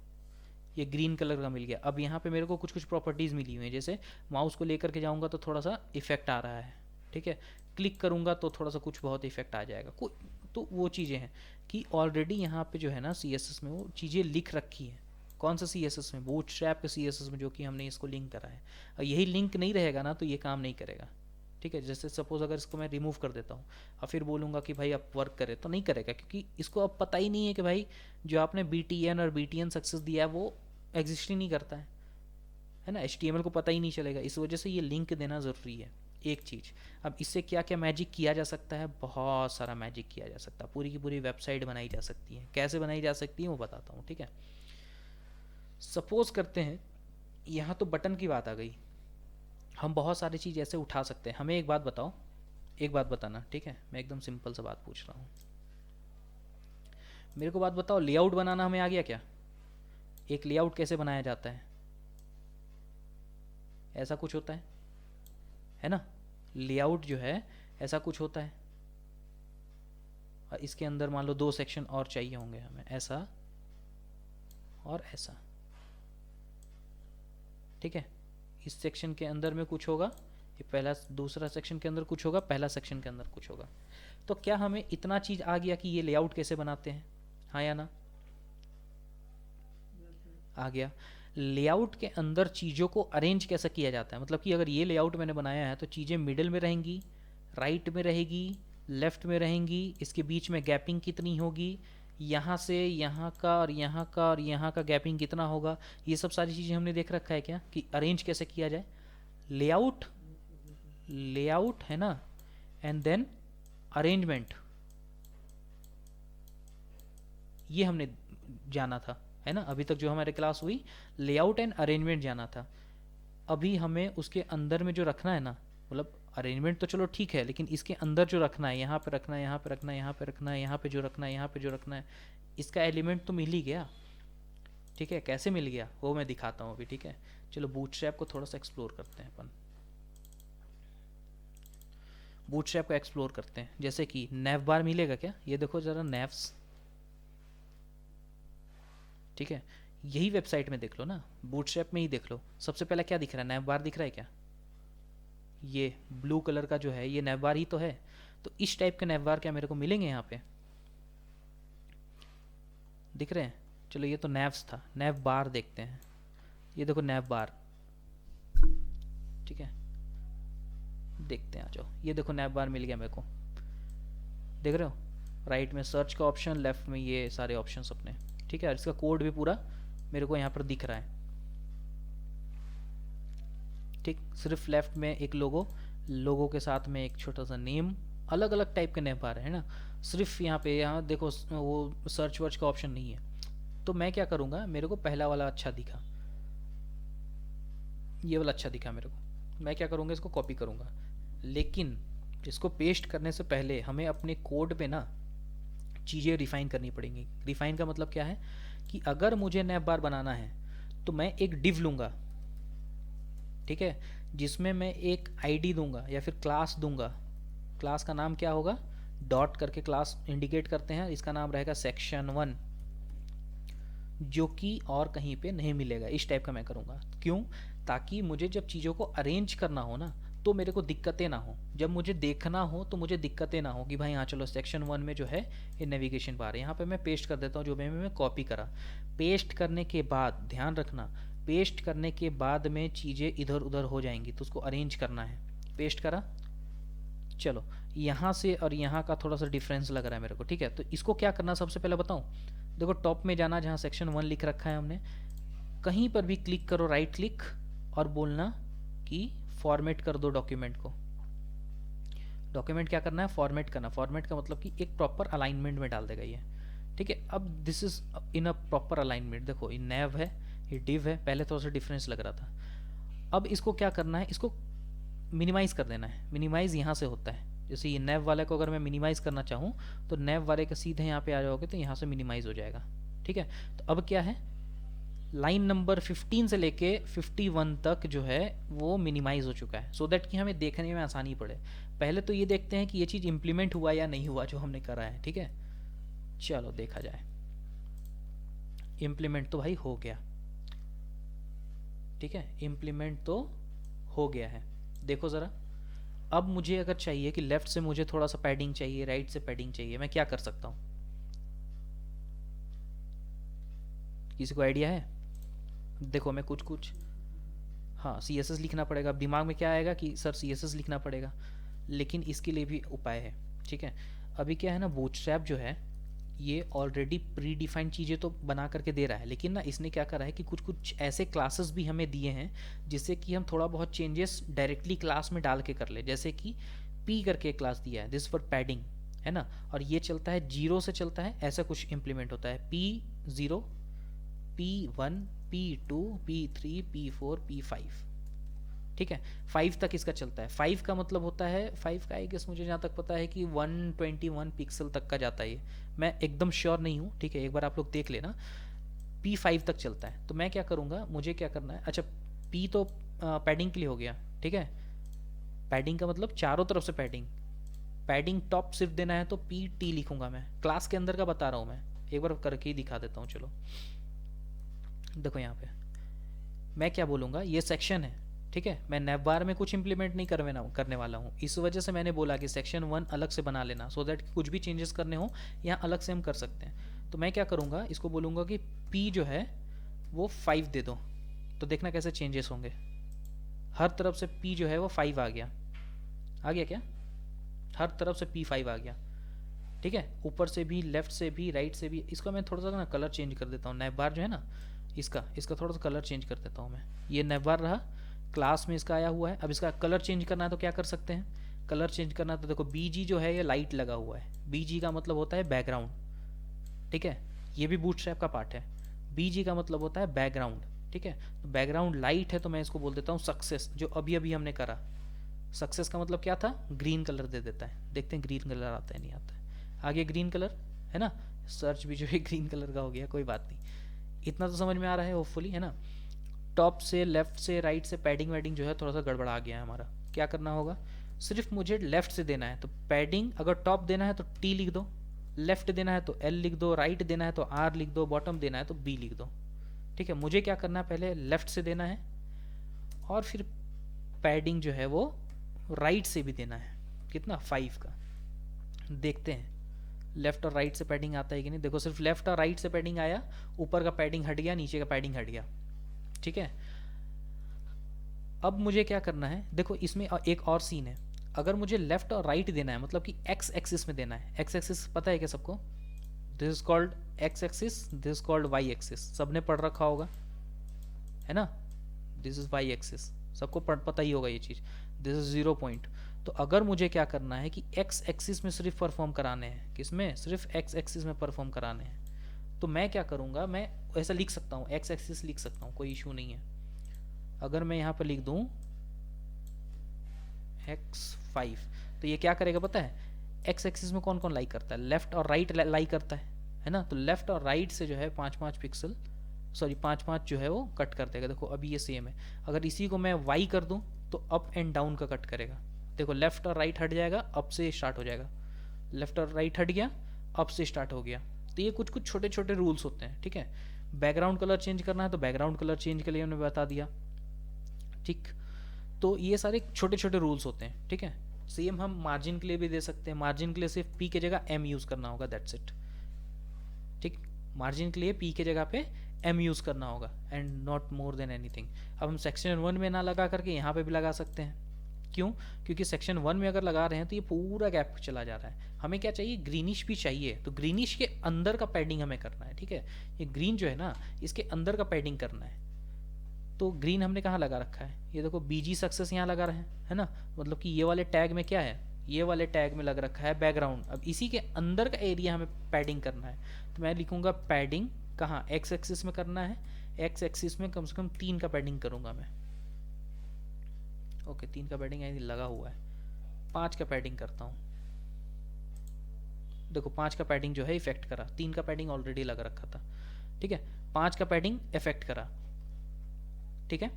ये ग्रीन कलर का मिल गया। अब यहाँ पे मेरे को कुछ कुछ प्रॉपर्टीज़ मिली हुई हैं, जैसे माउस को लेकर के जाऊँगा तो थोड़ा सा इफेक्ट आ रहा है, ठीक है। क्लिक करूँगा तो थोड़ा सा कुछ बहुत इफेक्ट आ जाएगा। तो वो चीज़ें हैं कि ऑलरेडी यहाँ पे जो है ना CSS में वो चीज़ें लिख रखी हैं। कौन सा CSS में? बूटस्ट्रैप के CSS में, जो कि हमने इसको लिंक करा है। और यही लिंक नहीं रहेगा ना तो ये काम नहीं करेगा, ठीक है। जैसे सपोज अगर इसको मैं रिमूव कर देता हूँ और फिर बोलूँगा कि भाई अब वर्क करे, तो नहीं करेगा, क्योंकि इसको अब पता ही नहीं है कि भाई जो आपने BTN और BTN सक्सेस दिया है वो एग्जिस्ट ही नहीं करता है ना। HTML को पता ही नहीं चलेगा, इस वजह से ये लिंक देना ज़रूरी है। एक चीज़। अब इससे क्या क्या मैजिक किया जा सकता है, बहुत सारा मैजिक किया जा सकता है, पूरी की पूरी वेबसाइट बनाई जा सकती है। कैसे बनाई जा सकती है वो बताता हूँ, ठीक है। सपोज करते हैं यहाँ तो बटन की बात आ गई, हम बहुत सारी चीज़ ऐसे उठा सकते हैं। हमें एक बात बताओ, एक बात बताना, ठीक है, मैं एकदम सिंपल सा बात पूछ रहा हूँ। मेरे को बात बताओ, लेआउट बनाना हमें आ गया क्या? एक लेआउट कैसे बनाया जाता है? ऐसा कुछ होता है ना? लेआउट जो है ऐसा कुछ होता है। और इसके अंदर मान लो 2 सेक्शन और चाहिए होंगे हमें, ऐसा और ऐसा, ठीक है। इस सेक्शन के अंदर में कुछ होगा, ये पहला, दूसरा सेक्शन के अंदर कुछ होगा, पहला सेक्शन के अंदर कुछ होगा। तो क्या हमें इतना चीज़ आ गया कि ये लेआउट कैसे बनाते हैं, हाँ या ना? आ गया। लेआउट के अंदर चीज़ों को अरेंज कैसे किया जाता है, मतलब कि अगर ये लेआउट मैंने बनाया है तो चीज़ें मिडिल में रहेंगी, राइट में रहेगी, लेफ्ट में रहेंगी, इसके बीच में गैपिंग कितनी होगी, यहाँ से यहाँ का और यहाँ का और यहाँ का गैपिंग कितना होगा, ये सब सारी चीज़ें हमने देख रखा है क्या, कि अरेंज कैसे किया जाए। लेआउट, लेआउट है ना, एंड देन अरेंजमेंट, ये हमने जाना था, है ना। अभी तक जो हमारे क्लास हुई, लेआउट एंड अरेंजमेंट जाना था। अभी हमें उसके अंदर में जो रखना है ना, मतलब अरेंजमेंट तो चलो ठीक है, लेकिन इसके अंदर जो रखना है, यहाँ पे रखना है, यहाँ पे रखना है, यहाँ पे रखना है, यहाँ पे जो रखना है, यहाँ पे जो रखना है, इसका एलिमेंट तो मिल ही गया, ठीक है। कैसे मिल गया वो मैं दिखाता हूँ अभी, ठीक है। चलो बूटस्ट्रैप को थोड़ा सा एक्सप्लोर करते हैं अपन, बूटस्ट्रैप को एक्सप्लोर करते हैं। जैसे कि नैव बार मिलेगा क्या, ये देखो ज़रा नैव्स, ठीक है। यही वेबसाइट में देख लो ना, बूटस्ट्रैप में ही देख लो, सबसे पहले क्या दिख रहा है, नैव बार दिख रहा है क्या? ये ब्लू कलर का जो है ये नैव बार ही तो है। तो इस टाइप के नैव बार क्या मेरे को मिलेंगे यहाँ पे, दिख रहे हैं? चलो ये तो नैव्स था, नैव बार देखते हैं। ये देखो नैव बार, ठीक है, देखते हैं, आ जाओ। ये देखो नैव बार मिल गया मेरे को, देख रहे हो? राइट में सर्च का ऑप्शन, लेफ्ट में ये सारे ऑप्शंस अपने, ठीक है। और इसका कोड भी पूरा मेरे को यहाँ पर दिख रहा है, ठीक। सिर्फ लेफ्ट में एक लोगो, लोगो के साथ में एक छोटा सा नेम, अलग अलग टाइप के नैव बार है ना। सिर्फ यहाँ पे, यहाँ देखो वो सर्च वर्च का ऑप्शन नहीं है। तो मैं क्या करूँगा, मेरे को पहला वाला अच्छा दिखा, ये वाला अच्छा दिखा मेरे को, मैं क्या करूँगा, इसको कॉपी करूँगा। लेकिन इसको पेस्ट करने से पहले हमें अपने कोड पे ना चीज़ें रिफ़ाइन करनी पड़ेंगी। रिफ़ाइन का मतलब क्या है, कि अगर मुझे नैव बार बनाना है तो मैं एक डिव लूँगा, ठीक है, जिसमें मैं एक आईडी दूंगा या फिर क्लास दूंगा। क्लास का नाम क्या होगा, डॉट करके क्लास इंडिकेट करते हैं, इसका नाम रहेगा सेक्शन 1, जो कि और कहीं पे नहीं मिलेगा। इस टाइप का मैं करूँगा, क्यों? ताकि मुझे जब चीज़ों को अरेंज करना हो ना, तो मेरे को दिक्कतें ना हो, जब मुझे देखना हो तो मुझे दिक्कतें ना हो कि भाई हाँ चलो सेक्शन 1 में जो है ये नेविगेशन बार है, यहाँ पे मैं पेस्ट कर देता हूँ जो मैं कॉपी करा। पेस्ट करने के बाद ध्यान रखना, पेस्ट करने के बाद में चीज़ें इधर उधर हो जाएंगी, तो उसको अरेंज करना है। पेस्ट करा, चलो यहाँ से और यहाँ का थोड़ा सा डिफरेंस लग रहा है मेरे को, ठीक है। तो इसको क्या करना, सबसे पहले बताऊँ, देखो टॉप में जाना, जहाँ सेक्शन 1 लिख रखा है हमने, कहीं पर भी क्लिक करो, राइट क्लिक, और बोलना कि फॉर्मेट कर दो डॉक्यूमेंट को। डॉक्यूमेंट क्या करना है, फॉर्मेट करना। फॉर्मेट का मतलब कि एक प्रॉपर अलाइनमेंट में डाल देगा ये, ठीक है। अब this is in a proper alignment, देखो ये नैव है, ये डिव है, पहले थोड़ा सा डिफरेंस लग रहा था। अब इसको क्या करना है, इसको मिनिमाइज कर देना है। मिनिमाइज यहाँ से होता है, जैसे ये नैव वाले को अगर मैं मिनिमाइज करना चाहूँ तो नैव वाले का सीधे यहाँ पे आ जाओगे तो यहाँ से मिनिमाइज हो जाएगा, ठीक है। तो अब क्या है, लाइन नंबर 15 से लेके 51 तक जो है वो मिनिमाइज हो चुका है, सो दैट कि हमें देखने में आसानी पड़े। पहले तो ये देखते हैं कि ये चीज़ इम्प्लीमेंट हुआ या नहीं हुआ जो हमने करा है, ठीक है। चलो देखा जाए, इम्प्लीमेंट तो भाई हो गया, ठीक है, इम्प्लीमेंट तो हो गया है। देखो ज़रा, अब मुझे अगर चाहिए कि लेफ्ट से मुझे थोड़ा सा पैडिंग चाहिए, राइट से पैडिंग चाहिए, मैं क्या कर सकता हूँ? किसी को आइडिया है? देखो मैं कुछ हाँ CSS लिखना पड़ेगा। अब दिमाग में क्या आएगा कि सर CSS लिखना पड़ेगा, लेकिन इसके लिए भी उपाय है, ठीक है। अभी क्या है ना, बूटस्ट्रैप जो है ये ऑलरेडी प्री डिफाइंड चीज़ें तो बना करके दे रहा है, लेकिन ना इसने क्या करा है कि कुछ कुछ ऐसे क्लासेस भी हमें दिए हैं जिससे कि हम थोड़ा बहुत चेंजेस डायरेक्टली क्लास में डाल के कर ले। जैसे कि पी करके एक क्लास दिया है, दिस फॉर पैडिंग, है ना, और ये चलता है जीरो से चलता है, ऐसा कुछ इम्प्लीमेंट होता है, P0, P1, P2, P3, P4, P5, ठीक है। 5 तक इसका चलता है। 5 का मतलब होता है, 5 का आई गेस मुझे जहाँ तक पता है कि 121 पिक्सल तक का जाता है ये, मैं एकदम श्योर नहीं हूँ, ठीक है, एक बार आप लोग देख लेना। P5 तक चलता है। तो मैं क्या करूँगा, मुझे क्या करना है, अच्छा P तो पैडिंग के लिए हो गया, ठीक है। पैडिंग का मतलब चारों तरफ से पैडिंग, पैडिंग टॉप सिर्फ देना है तो PT लिखूंगा मैं, क्लास के अंदर का बता रहा हूँ मैं, एक बार करके ही दिखा देता हूँ। चलो देखो यहाँ पे मैं क्या बोलूँगा, ये सेक्शन है, ठीक है। मैं नैवबार में कुछ इंप्लीमेंट नहीं करने वाला हूँ, इस वजह से मैंने बोला कि सेक्शन 1 अलग से बना लेना, सो दैट कुछ भी चेंजेस करने हो यहाँ अलग से हम कर सकते हैं। तो मैं क्या करूँगा, इसको बोलूँगा कि P जो है वो 5 दे दो, तो देखना कैसे चेंजेस होंगे। हर तरफ से P जो है वो 5 आ गया क्या, हर तरफ से P5 आ गया, ठीक है। ऊपर से भी, लेफ्ट से भी, राइट से भी। इसका मैं थोड़ा सा ना कलर चेंज कर देता हूँ, नैवबार जो है ना, इसका थोड़ा सा कलर चेंज कर देता हूँ मैं। ये नैवबार रहा, क्लास में इसका आया हुआ है। अब इसका कलर चेंज करना है तो क्या कर सकते हैं, कलर चेंज करना है तो देखो BG जो है ये लाइट लगा हुआ है, BG का मतलब होता है बैकग्राउंड, ठीक है। ये भी बूटस्ट्रैप का पार्ट है, BG का मतलब होता है बैकग्राउंड, ठीक है। तो बैकग्राउंड लाइट है तो मैं इसको बोल देता हूँ सक्सेस, जो अभी अभी हमने करा। सक्सेस का मतलब क्या था, ग्रीन कलर दे देता है, देखते हैं ग्रीन कलर आता है नहीं आता है। आगे ग्रीन कलर है ना, सर्च भी जो है ग्रीन कलर का हो गया, कोई बात नहीं। इतना तो समझ में आ रहा है होपफुली, है ना। टॉप से, लेफ्ट से, राइट से पैडिंग वैडिंग जो है थोड़ा सा गड़बड़ा गया है हमारा। क्या करना होगा, सिर्फ मुझे लेफ्ट से देना है तो पैडिंग, अगर टॉप देना है तो T लिख दो, लेफ्ट देना है तो L लिख दो, राइट देना है तो R लिख दो, बॉटम देना है तो B लिख दो, ठीक है। मुझे क्या करना है, पहले लेफ्ट से देना है और फिर पैडिंग जो है वो राइट से भी देना है। कितना, 5 का। देखते हैं लेफ्ट और राइट से पैडिंग आता है कि नहीं। देखो सिर्फ लेफ्ट और राइट से पैडिंग आया, ऊपर का पैडिंग हट गया, नीचे का पैडिंग हट गया, ठीक है। अब मुझे क्या करना है, देखो इसमें एक और सीन है। अगर मुझे लेफ्ट और राइट देना है, मतलब कि एक्स एक्सिस में देना है, एक्स एक्सिस पता है क्या सबको, this is called X axis, this is called Y axis, सबने पढ़ रखा होगा, है ना। दिस इज वाई एक्सिस, सबको पता ही होगा ये चीज़, दिस इज 0 पॉइंट। तो अगर मुझे क्या करना है कि एक्स एक्सिस में सिर्फ परफॉर्म कराने हैं, किसमें, सिर्फ एक्स एक्सिस में परफॉर्म कराने हैं, तो मैं क्या करूँगा, मैं ऐसा लिख सकता हूँ, एक्स एक्सिस लिख सकता हूँ, कोई इशू नहीं है। अगर मैं यहाँ पर लिख दूँ x5, तो ये क्या करेगा पता है, एक्स एक्सिस में कौन कौन लाई करता है, लेफ्ट और राइट लाई करता है ना। तो लेफ्ट और राइट से जो है 5-5 पिक्सल, सॉरी 5-5 जो है वो कट कर देगा। देखो अभी ये सेम है, अगर इसी को मैं y कर दूं तो अप एंड डाउन का कट करेगा। देखो लेफ्ट और राइट हट जाएगा, अप से स्टार्ट हो जाएगा, लेफ्ट और राइट हट गया, अप से स्टार्ट हो गया। तो ये कुछ कुछ छोटे छोटे रूल्स होते हैं, ठीक है। बैकग्राउंड कलर चेंज करना है तो बैकग्राउंड कलर चेंज के लिए हमने बता दिया, ठीक। तो ये सारे छोटे छोटे रूल्स होते हैं, ठीक है। सेम हम मार्जिन के लिए भी दे सकते हैं, मार्जिन के लिए सिर्फ P की जगह M यूज़ करना होगा, दैट्स इट, ठीक। मार्जिन के लिए P की जगह पे M यूज़ करना होगा and not more than anything. अब हम सेक्शन 1 में ना लगा करके यहाँ पे भी लगा सकते हैं, क्यों, क्योंकि सेक्शन 1 में अगर लगा रहे हैं तो ये पूरा गैप चला जा रहा है। हमें क्या चाहिए, ग्रीनिश भी चाहिए, तो ग्रीनिश के अंदर का पैडिंग हमें करना है, ठीक है। ये ग्रीन जो है ना, इसके अंदर का पैडिंग करना है। तो ग्रीन हमने कहाँ लगा रखा है, ये देखो BG सक्सेस यहाँ लगा रहे हैं, है ना। मतलब कि ये वाले टैग में क्या है, ये वाले टैग में लग रखा है बैकग्राउंड। अब इसी के अंदर का एरिया हमें पैडिंग करना है, तो मैं लिखूंगा पैडिंग कहाँ, एक्स एक्सिस में करना है। एक्स एक्सिस में कम से कम 3 का पैडिंग करूंगा मैं, ओके 3 का पैडिंग यहीं लगा हुआ है, 5 का पैडिंग करता हूँ। देखो 5 का पैडिंग जो है इफेक्ट करा, 3 का पैडिंग ऑलरेडी लग रखा था, ठीक है। 5 का पैडिंग इफेक्ट करा, ठीक है।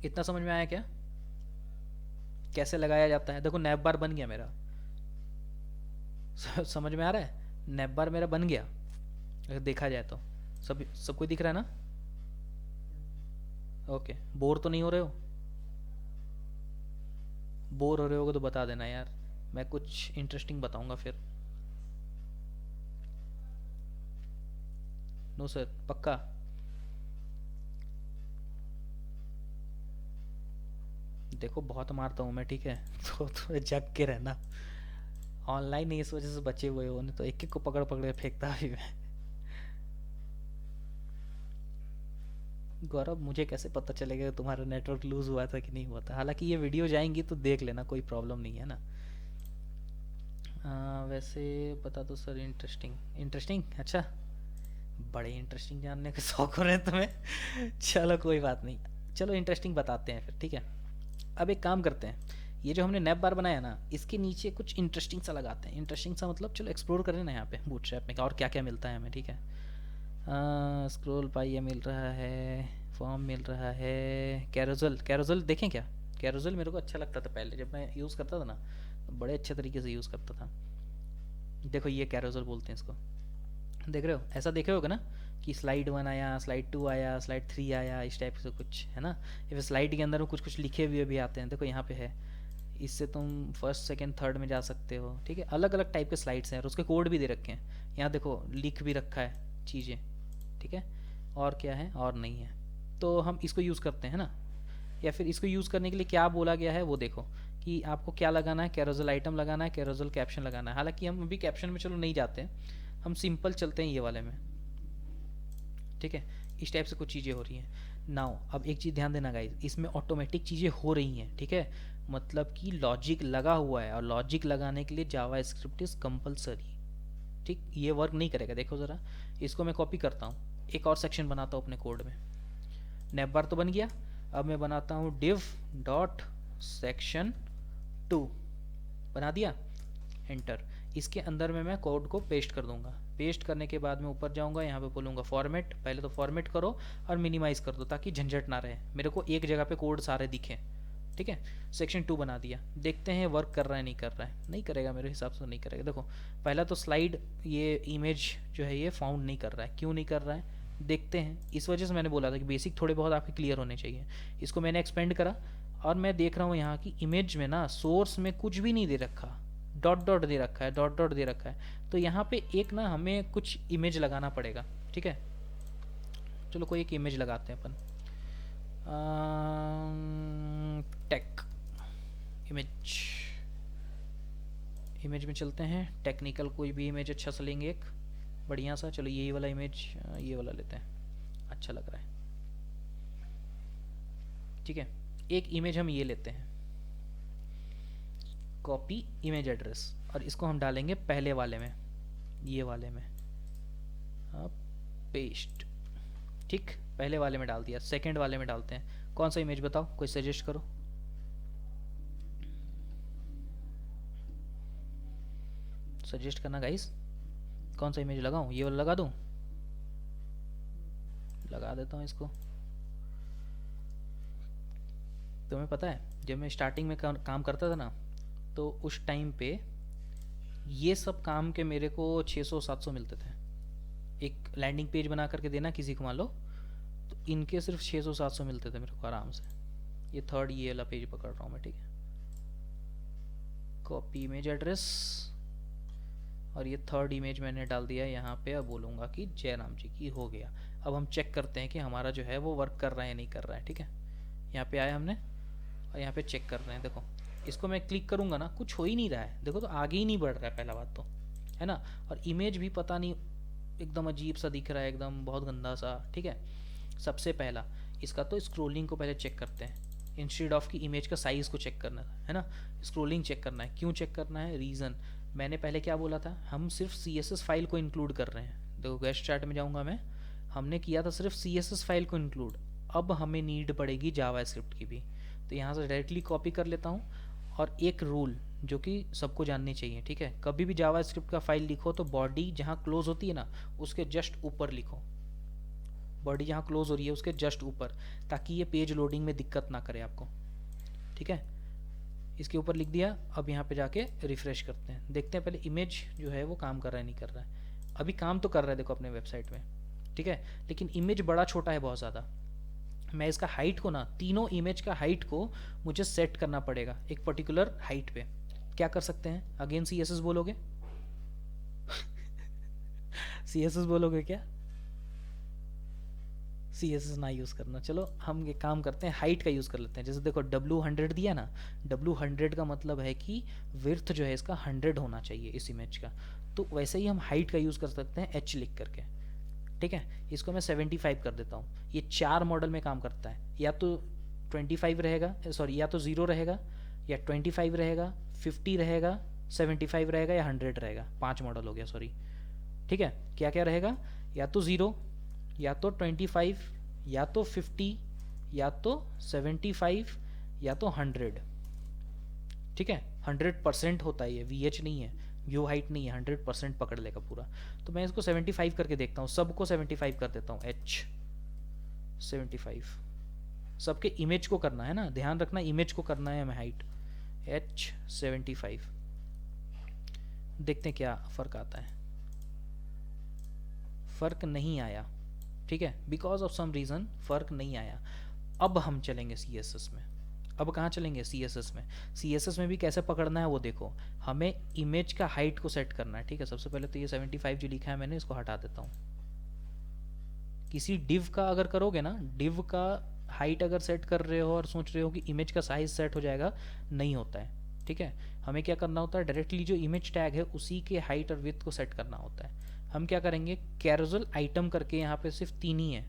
इतना समझ में आया क्या, कैसे लगाया जाता है। देखो नैप बार बन गया मेरा, समझ में आ रहा है, नैप बार मेरा बन गया अगर देखा जाए तो। सबको दिख रहा है ना, ओके। बोर तो नहीं हो रहे हो, बोर हो रहे होगे तो बता देना यार, मैं कुछ इंटरेस्टिंग बताऊंगा फिर। नो सर, पक्का। देखो बहुत मारता हूँ मैं, ठीक है, तो थोड़ा जग के रहना। ऑनलाइन नहीं, इस वजह से बचे हुए हो, नहीं तो एक एक को पकड़ पकड़ के फेंकता अभी मैं। गौरव, मुझे कैसे पता चलेगा कि तुम्हारा नेटवर्क लूज हुआ था कि नहीं हुआ था? हालांकि ये वीडियो जाएंगी तो देख लेना, कोई प्रॉब्लम नहीं है ना। वैसे बता दो सर। इंटरेस्टिंग इंटरेस्टिंग, अच्छा। बड़े इंटरेस्टिंग जानने का शौक हो रहे हैं तुम्हें। चलो कोई बात नहीं, चलो इंटरेस्टिंग बताते हैं फिर, ठीक है। अब एक काम करते हैं, ये जो हमने नैप बार बनाया ना, इसके नीचे कुछ इंटरेस्टिंग सा लगाते हैं। इंटरेस्टिंग सा मतलब चलो एक्सप्लोर करें ना यहाँ पे बूटस्ट्रैप में और क्या क्या मिलता है हमें, ठीक है। स्क्रोल पाई ये मिल रहा है, फॉर्म मिल रहा है, कैरोजल। कैरोजल देखें क्या? कैरोजल मेरे को अच्छा लगता था पहले जब मैं यूज़ करता था ना, तो बड़े अच्छे तरीके से यूज़ करता था। देखो ये कैरोजल बोलते हैं इसको, देख रहे हो? ऐसा देखे होगा ना कि स्लाइड 1 आया, स्लाइड 2 आया, स्लाइड 3 आया, इस टाइप से कुछ है ना। या फिर स्लाइड के अंदर में कुछ कुछ लिखे हुए भी आते हैं, देखो यहाँ पे है। इससे तुम फर्स्ट सेकंड थर्ड में जा सकते हो, ठीक है। अलग अलग टाइप के स्लाइड्स हैं और उसके कोड भी दे रखे हैं। यहाँ देखो लिख भी रखा है चीज़ें, ठीक है। और क्या है और नहीं है, तो हम इसको यूज़ करते हैं ना। या फिर इसको यूज़ करने के लिए क्या बोला गया है वो देखो, कि आपको क्या लगाना है, कैरोजल आइटम लगाना है, कैरोजल कैप्शन लगाना है। हालांकि हम अभी कैप्शन में चलो नहीं जाते हैं, हम सिंपल चलते हैं ये वाले में, ठीक है। इस टाइप से कुछ चीज़ें हो रही हैं नाउ। अब एक चीज़ ध्यान देना गाइस, इसमें ऑटोमेटिक चीज़ें हो रही हैं, ठीक है। मतलब कि लॉजिक लगा हुआ है, और लॉजिक लगाने के लिए जावा स्क्रिप्ट इज़ कंपलसरी, ठीक। ये वर्क नहीं करेगा, देखो ज़रा। इसको मैं कॉपी करता हूँ, एक और सेक्शन बनाता हूँ अपने कोड में। नैपबार तो बन गया, अब मैं बनाता हूँ div डॉट सेक्शन 2, बना दिया, एंटर। इसके अंदर में मैं कोड को पेस्ट कर दूंगा। पेस्ट करने के बाद मैं ऊपर जाऊंगा, यहाँ पे बोलूँगा फॉर्मेट। पहले तो फॉर्मेट करो और मिनिमाइज़ कर दो ताकि झंझट ना रहे, मेरे को एक जगह पे कोड सारे दिखें, ठीक है। सेक्शन 2 बना दिया, देखते हैं वर्क कर रहा है नहीं कर रहा है। नहीं करेगा, मेरे हिसाब से नहीं करेगा। देखो पहला तो स्लाइड ये इमेज जो है ये फाउंड नहीं कर रहा है, क्यों नहीं कर रहा है देखते हैं। इस वजह से मैंने बोला था कि बेसिक थोड़े बहुत आपके क्लियर होने चाहिए। इसको मैंने एक्सपेंड करा और मैं देख रहा हूँ यहाँ की इमेज में ना सोर्स में कुछ भी नहीं दे रखा, डॉट डॉट दे रखा है, डॉट डॉट दे रखा है। तो यहाँ पे एक ना हमें कुछ इमेज लगाना पड़ेगा, ठीक है। चलो कोई एक इमेज लगाते हैं अपन, टेक इमेज। इमेज में चलते हैं, टेक्निकल कोई भी इमेज अच्छा सा लेंगे एक बढ़िया सा। चलो यही वाला इमेज, ये वाला लेते हैं, अच्छा लग रहा है, ठीक है। एक इमेज हम ये लेते हैं, कॉपी इमेज एड्रेस, और इसको हम डालेंगे पहले वाले में, ये वाले में, पेस्ट, ठीक। पहले वाले में डाल दिया, सेकंड वाले में डालते हैं। कौन सा इमेज बताओ, कोई सजेस्ट करो। सजेस्ट करना गाइस, कौन सा इमेज लगाऊं? ये वाला लगा दूं? लगा देता हूँ इसको। तुम्हें पता है जब मैं स्टार्टिंग में काम करता था ना, तो उस टाइम पे ये सब काम के मेरे को 600-700 मिलते थे। एक लैंडिंग पेज बना करके देना किसी को मान लो, तो इनके सिर्फ 600-700 मिलते थे मेरे को आराम से। ये थर्ड ये वाला पेज पकड़ रहा हूँ मैं, ठीक है। कॉपी इमेज एड्रेस, और ये थर्ड इमेज मैंने डाल दिया यहाँ पे। अब बोलूँगा कि जयराम जी की हो गया। अब हम चेक करते हैं कि हमारा जो है वो वर्क कर रहा है नहीं कर रहा है, ठीक है। यहाँ पे आया हमने और यहाँ पे चेक कर रहे हैं। देखो इसको मैं क्लिक करूँगा ना, कुछ हो ही नहीं रहा है, देखो तो आगे ही नहीं बढ़ रहा है, पहला बात तो है ना। और इमेज भी पता नहीं एकदम अजीब सा दिख रहा है, एकदम बहुत गंदा सा, ठीक है। सबसे पहला इसका तो स्क्रोलिंग को पहले चेक करते हैं, इंस्टेड ऑफ कि इमेज का साइज़ को चेक करना है ना। स्क्रोलिंग चेक करना है, क्यों चेक करना है, रीज़न। मैंने पहले क्या बोला था, हम सिर्फ CSS फाइल को इंक्लूड कर रहे हैं। देखो गेस्ट चार्ट में जाऊँगा मैं, हमने किया था सिर्फ CSS फाइल को इंक्लूड, अब हमें नीड पड़ेगी जावा स्क्रिप्ट की भी। तो यहाँ से डायरेक्टली कॉपी कर लेता हूँ। और एक रूल जो कि सबको जाननी चाहिए, ठीक है। कभी भी जावा स्क्रिप्ट का फाइल लिखो तो बॉडी जहाँ क्लोज होती है ना, उसके जस्ट ऊपर लिखो। बॉडी जहाँ क्लोज हो रही है उसके जस्ट ऊपर, ताकि ये पेज लोडिंग में दिक्कत ना करे आपको, ठीक है। इसके ऊपर लिख दिया। अब यहाँ पे जाके रिफ्रेश करते हैं, देखते हैं पहले इमेज जो है वो काम कर रहा है नहीं कर रहा है। अभी काम तो कर रहा है देखो अपने वेबसाइट में, ठीक है। लेकिन इमेज बड़ा छोटा है बहुत ज़्यादा। मैं इसका हाइट को ना, तीनों इमेज का हाइट को मुझे सेट करना पड़ेगा एक पर्टिकुलर हाइट पे। क्या कर सकते हैं, अगेन CSS बोलोगे? CSS बोलोगे क्या? सी एस एस ना यूज़ करना। चलो हम ये काम करते हैं, हाइट का यूज़ कर लेते हैं। जैसे देखो W100 दिया ना, W100 का मतलब है कि विर्थ जो है इसका 100 होना चाहिए इस इमेज का। तो वैसे ही हम हाइट का यूज़ कर सकते हैं H लिख करके, ठीक है। इसको मैं 75 कर देता हूँ। ये 4 मॉडल में काम करता है, या तो 25 रहेगा, सॉरी, या तो 0 रहेगा, या 25 रहेगा, 50 रहेगा, 75 रहेगा, या 100 रहेगा। 5 मॉडल हो गया, सॉरी, ठीक है। क्या क्या रहेगा, या तो 0, या तो 25, या तो 50, या तो 75, या तो 100, ठीक है। 100% होता है ये, VH नहीं है, व्यू हाइट नहीं है, 100% पकड़ लेगा पूरा। तो मैं इसको 75 करके देखता हूँ, सबको 75 कर देता हूँ, H 75। सबके इमेज को करना है ना, ध्यान रखना, इमेज को करना है हमें हाइट, H 75। देखते हैं क्या फ़र्क आता है। फ़र्क नहीं आया, ठीक है, बिकॉज ऑफ सम रीज़न फ़र्क नहीं आया। अब हम चलेंगे CSS में। अब कहाँ चलेंगे, CSS में। CSS में भी कैसे पकड़ना है वो देखो, हमें इमेज का हाइट को सेट करना है, ठीक है। सबसे पहले तो ये 75 जो लिखा है मैंने, इसको हटा देता हूँ। किसी डिव का अगर करोगे ना, डिव का हाइट अगर सेट कर रहे हो और सोच रहे हो कि इमेज का साइज सेट हो जाएगा, नहीं होता है, ठीक है। हमें क्या करना होता है, डायरेक्टली जो इमेज टैग है उसी के हाइट और विड्थ को सेट करना होता है। हम क्या करेंगे, कैरोजल आइटम करके, यहाँ पे सिर्फ 3 ही है,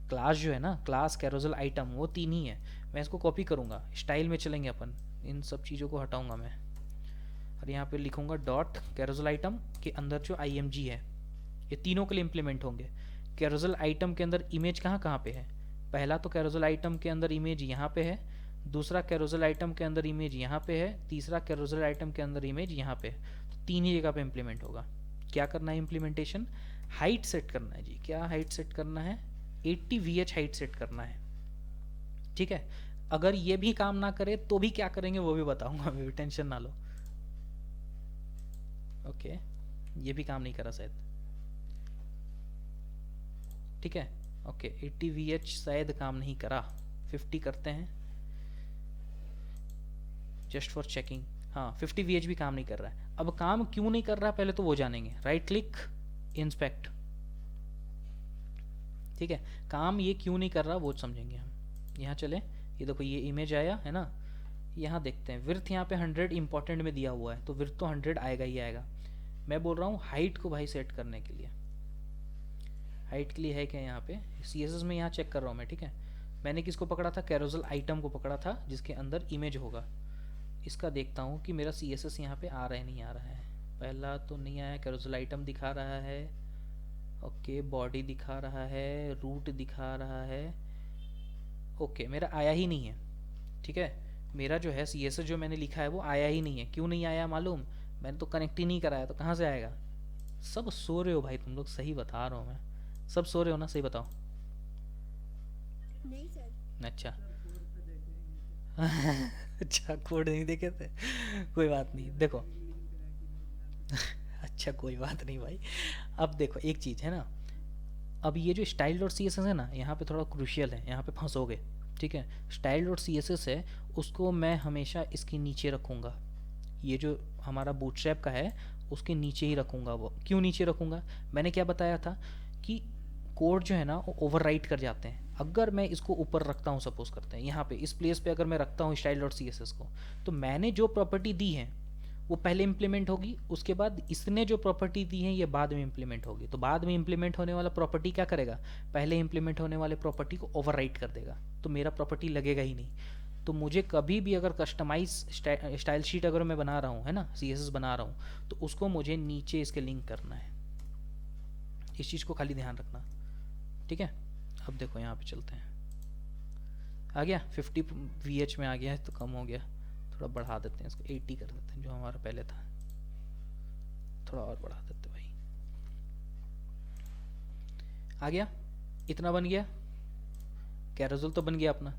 क्लास जो है ना, क्लास कैरोजल आइटम, वो 3 ही है। मैं इसको कॉपी करूँगा, स्टाइल में चलेंगे अपन, इन सब चीज़ों को हटाऊँगा मैं, और यहाँ पे लिखूँगा डॉट कैरोजल आइटम के अंदर जो IMG है, ये तीनों के लिए इम्प्लीमेंट होंगे। कैरोजल आइटम के अंदर इमेज कहाँ कहाँ पे है, पहला तो कैरोजल आइटम के अंदर इमेज यहाँ पे है, दूसरा कैरोजल आइटम के अंदर इमेज यहाँ पे है, तीसरा कैरोजल आइटम के अंदर इमेज यहाँ पे है। तो 3 ही जगह पे इम्प्लीमेंट होगा। क्या करना है इम्प्लीमेंटेशन, हाइट सेट करना है जी। क्या हाइट सेट करना है, 80 VH हाइट सेट करना है, ठीक है। अगर ये भी काम ना करे तो भी क्या करेंगे वो भी बताऊंगा मैं, भी टेंशन ना लो। ओके, ये भी काम नहीं करा शायद, ठीक है। ओके, 80 VH शायद काम नहीं करा, 50 करते हैं जस्ट फॉर चेकिंग। हाँ, 50 VH भी काम नहीं कर रहा है। अब काम क्यों नहीं कर रहा पहले तो वो जानेंगे, राइट क्लिक, इंस्पेक्ट, ठीक है। काम ये क्यों नहीं कर रहा वो समझेंगे हम। यहाँ चले, ये देखो ये इमेज आया है ना, यहाँ देखते हैं विड्थ, यहाँ पे 100 इंपॉर्टेंट में दिया हुआ है, तो विड्थ तो 100 आएगा ही आएगा। मैं बोल रहा हूँ हाइट को भाई सेट करने के लिए, हाइट के लिए है क्या यहाँ पे, CSS में यहाँ चेक कर रहा हूँ मैं, ठीक है। मैंने किसको पकड़ा था, कैरोजल आइटम को पकड़ा था जिसके अंदर इमेज होगा। इसका देखता हूँ कि मेरा CSS यहाँ पे आ रहा है नहीं आ रहा है। पहला तो नहीं आया, कैरोजल आइटम दिखा रहा है, ओके, बॉडी दिखा रहा है, रूट दिखा रहा है, ओके, मेरा आया ही नहीं है, ठीक है। मेरा जो है CSS जो मैंने लिखा है वो आया ही नहीं है। क्यों नहीं आया मालूम, मैंने तो कनेक्ट ही नहीं कराया, तो कहाँ से आएगा। सब सो रहे हो भाई तुम लोग, सही बता रहा हूँ मैं, सब सो रहे हो ना, सही बताओ। नहीं सर। अच्छा अच्छा, कोड नहीं देखे थे, कोई बात नहीं, देखो अच्छा कोई बात नहीं भाई। अब देखो एक चीज़ है ना, अब ये जो स्टाइल डॉट CSS है ना, यहाँ पे थोड़ा क्रूशियल है, यहाँ पे फंसोगे, ठीक है। स्टाइल डॉट CSS है, उसको मैं हमेशा इसके नीचे रखूँगा, ये जो हमारा बूटस्ट्रैप का है उसके नीचे ही रखूँगा। वो क्यों नीचे रखूँगा, मैंने क्या बताया था कि कोड जो है ना वो ओवरराइट कर जाते हैं। अगर मैं इसको ऊपर रखता हूँ, सपोज करते हैं यहाँ पे इस प्लेस पे अगर मैं रखता हूँ स्टाइल डॉट CSS को, तो मैंने जो प्रॉपर्टी दी है वो पहले इम्प्लीमेंट होगी, उसके बाद इसने जो प्रॉपर्टी दी है ये बाद में इम्प्लीमेंट होगी। तो बाद में इम्प्लीमेंट होने वाला प्रॉपर्टी क्या करेगा, पहले इम्प्लीमेंट होने वाले प्रॉपर्टी को ओवरराइट कर देगा, तो मेरा प्रॉपर्टी लगेगा ही नहीं। तो मुझे कभी भी अगर कस्टमाइज स्टाइल शीट अगर मैं बना रहा हूँ है ना, CSS बना रहा हूँ, तो उसको मुझे नीचे इसके लिंक करना है, इस चीज़ को खाली ध्यान रखना, ठीक है। अब देखो यहाँ पे चलते हैं, आ गया 50 VH में आ गया है, तो कम हो गया, थोड़ा बढ़ा देते हैं इसको, 80 कर देते हैं जो हमारा पहले था, थोड़ा और बढ़ा देते भाई, आ गया, इतना बन गया, कैरोजल तो बन गया अपना,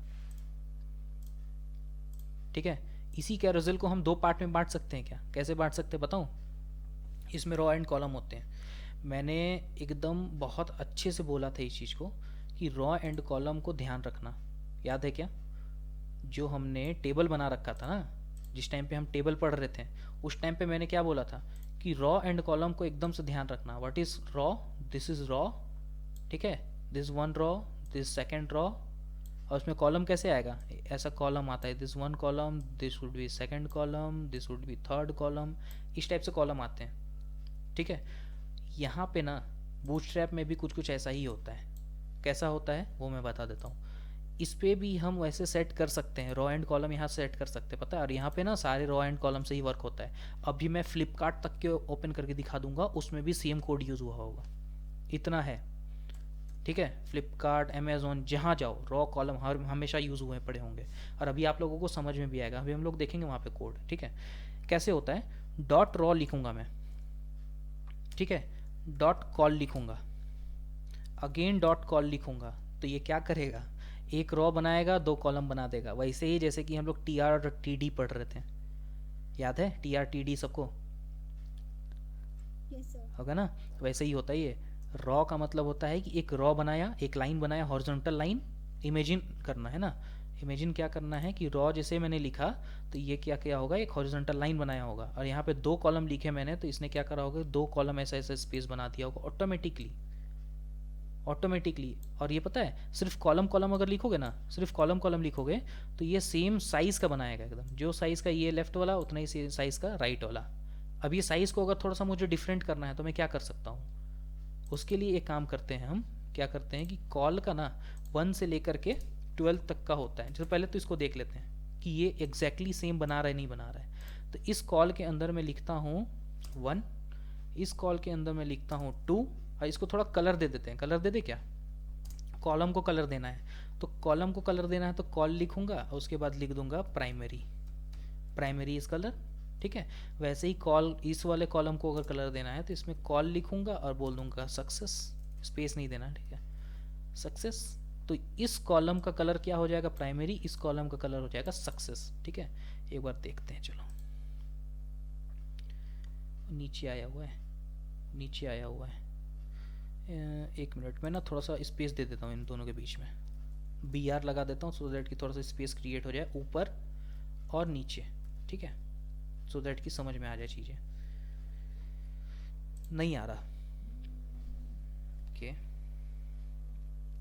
ठीक है। इसी कैरोजल को हम 2 पार्ट में बांट सकते हैं क्या, कैसे बांट सकते हैं बताऊँ, इसमें रॉ एंड कॉलम होते हैं। मैंने एकदम बहुत अच्छे से बोला था इस चीज़ को कि रॉ एंड कॉलम को ध्यान रखना, याद है क्या, जो हमने टेबल बना रखा था ना, जिस टाइम पे हम टेबल पढ़ रहे थे उस टाइम पे मैंने क्या बोला था कि रॉ एंड कॉलम को एकदम से ध्यान रखना। What is row, this is row, ठीक है, this one row, this second row, और उसमें कॉलम कैसे आएगा, ऐसा कॉलम आता है, this one column, this would be second column, this would be third column, इस टाइप से कॉलम आते हैं, ठीक है। यहाँ पे ना बूटस्ट्रैप में भी कुछ कुछ ऐसा ही होता है। कैसा होता है वो मैं बता देता हूँ। इस पे भी हम वैसे सेट कर सकते हैं, रो एंड कॉलम यहाँ सेट कर सकते हैं, पता है। और यहाँ पे ना सारे रो एंड कॉलम से ही वर्क होता है। अभी मैं फ्लिपकार्ट तक के ओपन करके दिखा दूंगा, उसमें भी सेम कोड यूज़ हुआ होगा, इतना है, ठीक है। फ्लिपकार्ट, अमेज़ोन, जहाँ जाओ रॉ कॉलम हर हमेशा यूज़ हुए पड़े होंगे, और अभी आप लोगों को समझ में भी आएगा। अभी हम लोग देखेंगे वहाँ पे कोड, ठीक है। कैसे होता है, डॉट रॉ लिखूँगा मैं, ठीक है, डॉट कॉल लिखूँगा, अगेन डॉट कॉल लिखूँगा, तो ये क्या करेगा, एक रॉ बनाएगा, दो कॉलम बना देगा। वैसे ही जैसे कि हम लोग टी आर और टी डी पढ़ रहे थे, याद है टी आर टी डी सबको यस सर। होगा ना, वैसे ही होता है ये। रॉ का मतलब होता है कि एक रॉ बनाया, एक लाइन बनाया, हॉरिजॉन्टल लाइन, इमेजिन करना है ना, इमेजिन क्या करना है कि रॉ जैसे मैंने लिखा तो ये क्या क्या होगा, एक हॉरिजॉन्टल लाइन बनाया होगा, और यहाँ पे दो कॉलम लिखे मैंने, तो इसने क्या करा होगा, दो कॉलम ऐसा ऐसा स्पेस बना दिया होगा ऑटोमेटिकली, ऑटोमेटिकली। और ये पता है, सिर्फ कॉलम कॉलम अगर लिखोगे ना, सिर्फ कॉलम कॉलम लिखोगे तो ये सेम साइज़ का बनाएगा एकदम, जो साइज़ का ये लेफ्ट वाला उतना ही साइज़ का राइट वाला। अब ये साइज़ को अगर थोड़ा सा मुझे डिफरेंट करना है तो मैं क्या कर सकता हूँ, उसके लिए एक काम करते हैं हम, क्या करते हैं कि कॉल का ना 1 से लेकर के 12 तक का होता है। तो पहले तो इसको देख लेते हैं कि ये एग्जैक्टली सेम बना रहा है नहीं बना रहा है। तो इस कॉल के अंदर मैं लिखता हूँ 1, इस कॉल के अंदर मैं लिखता हूँ 2, और इसको थोड़ा कलर दे देते हैं। कलर दे दे क्या, कॉलम को कलर देना है, तो कॉलम को कलर देना है तो कॉल लिखूंगा, और उसके बाद लिख दूंगा प्राइमरी, प्राइमरी इज कलर, ठीक है। वैसे ही कॉल, इस वाले कॉलम को अगर कलर देना है तो इसमें कॉल लिखूंगा और बोल दूंगा सक्सेस, स्पेस नहीं देना, ठीक है, सक्सेस। तो इस कॉलम का कलर क्या हो जाएगा, प्राइमरी, इस कॉलम का कलर हो जाएगा सक्सेस, ठीक है। एक बार देखते हैं, चलो नीचे आया हुआ है, नीचे आया हुआ है, एक मिनट में ना थोड़ा सा स्पेस दे देता हूँ इन दोनों के बीच में, बी आर लगा देता हूँ सो दैट कि थोड़ा सा स्पेस क्रिएट हो जाए ऊपर और नीचे, ठीक है, सो दैट कि समझ में आ जाए चीज़ें। नहीं आ रहा, ओके,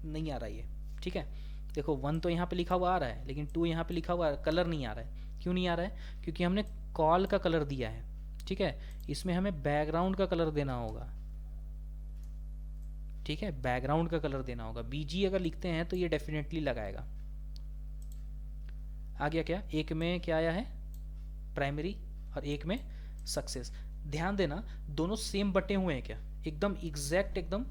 नहीं आ रहा ये, ठीक है। देखो 1 तो यहाँ पे लिखा हुआ आ रहा है, लेकिन 2 यहाँ पे लिखा हुआ कलर नहीं आ रहा है। क्यों नहीं आ रहा है, क्योंकि हमने कॉल का कलर दिया है, ठीक है। इसमें हमें बैकग्राउंड का कलर देना होगा, ठीक है, बैकग्राउंड का कलर देना होगा। बीजी अगर लिखते हैं तो ये डेफिनेटली लगाएगा। आ गया क्या, एक में क्या आया है, प्राइमरी, और एक में सक्सेस। ध्यान देना दोनों सेम बटे हुए हैं क्या, एकदम एग्जैक्ट, एकदम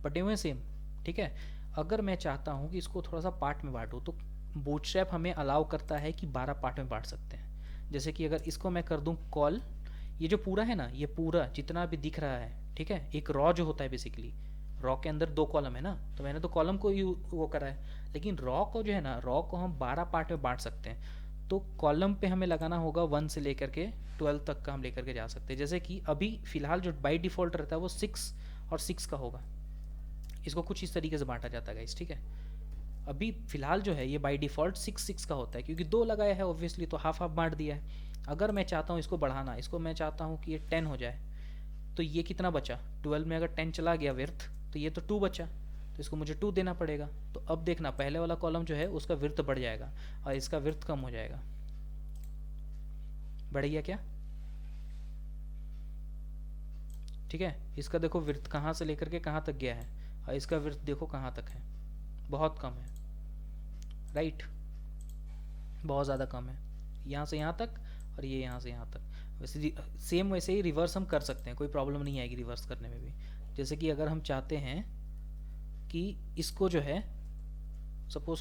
बटे हुए हैं सेम, ठीक है। अगर मैं चाहता हूं कि इसको थोड़ा सा पार्ट में बांटूं तो बूटस्ट्रैप हमें अलाउ करता है कि 12 पार्ट में बांट सकते हैं। जैसे कि अगर इसको मैं कर दूं कॉल, ये जो पूरा है ना, ये पूरा जितना भी दिख रहा है, ठीक है, एक रॉ जो होता है बेसिकली, रॉ के अंदर 2 कॉलम है ना, तो मैंने तो कॉलम को वो करा है, लेकिन रॉ को जो है ना, रॉ को हम 12 पार्ट में बांट सकते हैं। तो कॉलम पे हमें लगाना होगा 1 से लेकर के 12 तक का हम लेकर के जा सकते हैं। जैसे कि अभी फिलहाल जो बाई डिफ़ॉल्ट रहता है वो 6 और 6 का होगा। इसको कुछ इस तरीके से बांटा जाता है गाइस, ठीक है। अभी फिलहाल जो है ये बाई डिफ़ॉल्ट 6 का होता है, क्योंकि 2 लगाया है ऑब्वियसली, तो हाफ हाफ बांट दिया है। अगर मैं चाहता हूँ इसको बढ़ाना, इसको मैं चाहता हूँ कि ये 10 हो जाए, तो ये कितना बचा, 12 में अगर 10 चला गया विर्थ, तो ये तो 2 बचा, तो इसको मुझे 2 देना पड़ेगा। तो अब देखना पहले वाला कॉलम जो है उसका विर्थ बढ़ जाएगा और इसका विर्थ कम हो जाएगा। बढ़ गया क्या, ठीक है। इसका देखो विर्थ कहाँ से लेकर के कहाँ तक गया है, और इसका विर्थ देखो कहाँ तक है, बहुत कम है, राइट, बहुत ज़्यादा कम है, यहाँ से यहाँ तक और ये यहाँ से यहाँ तक। वैसे सेम वैसे ही रिवर्स हम कर सकते हैं, कोई प्रॉब्लम नहीं आएगी रिवर्स करने में भी। जैसे कि अगर हम चाहते हैं कि इसको जो है सपोज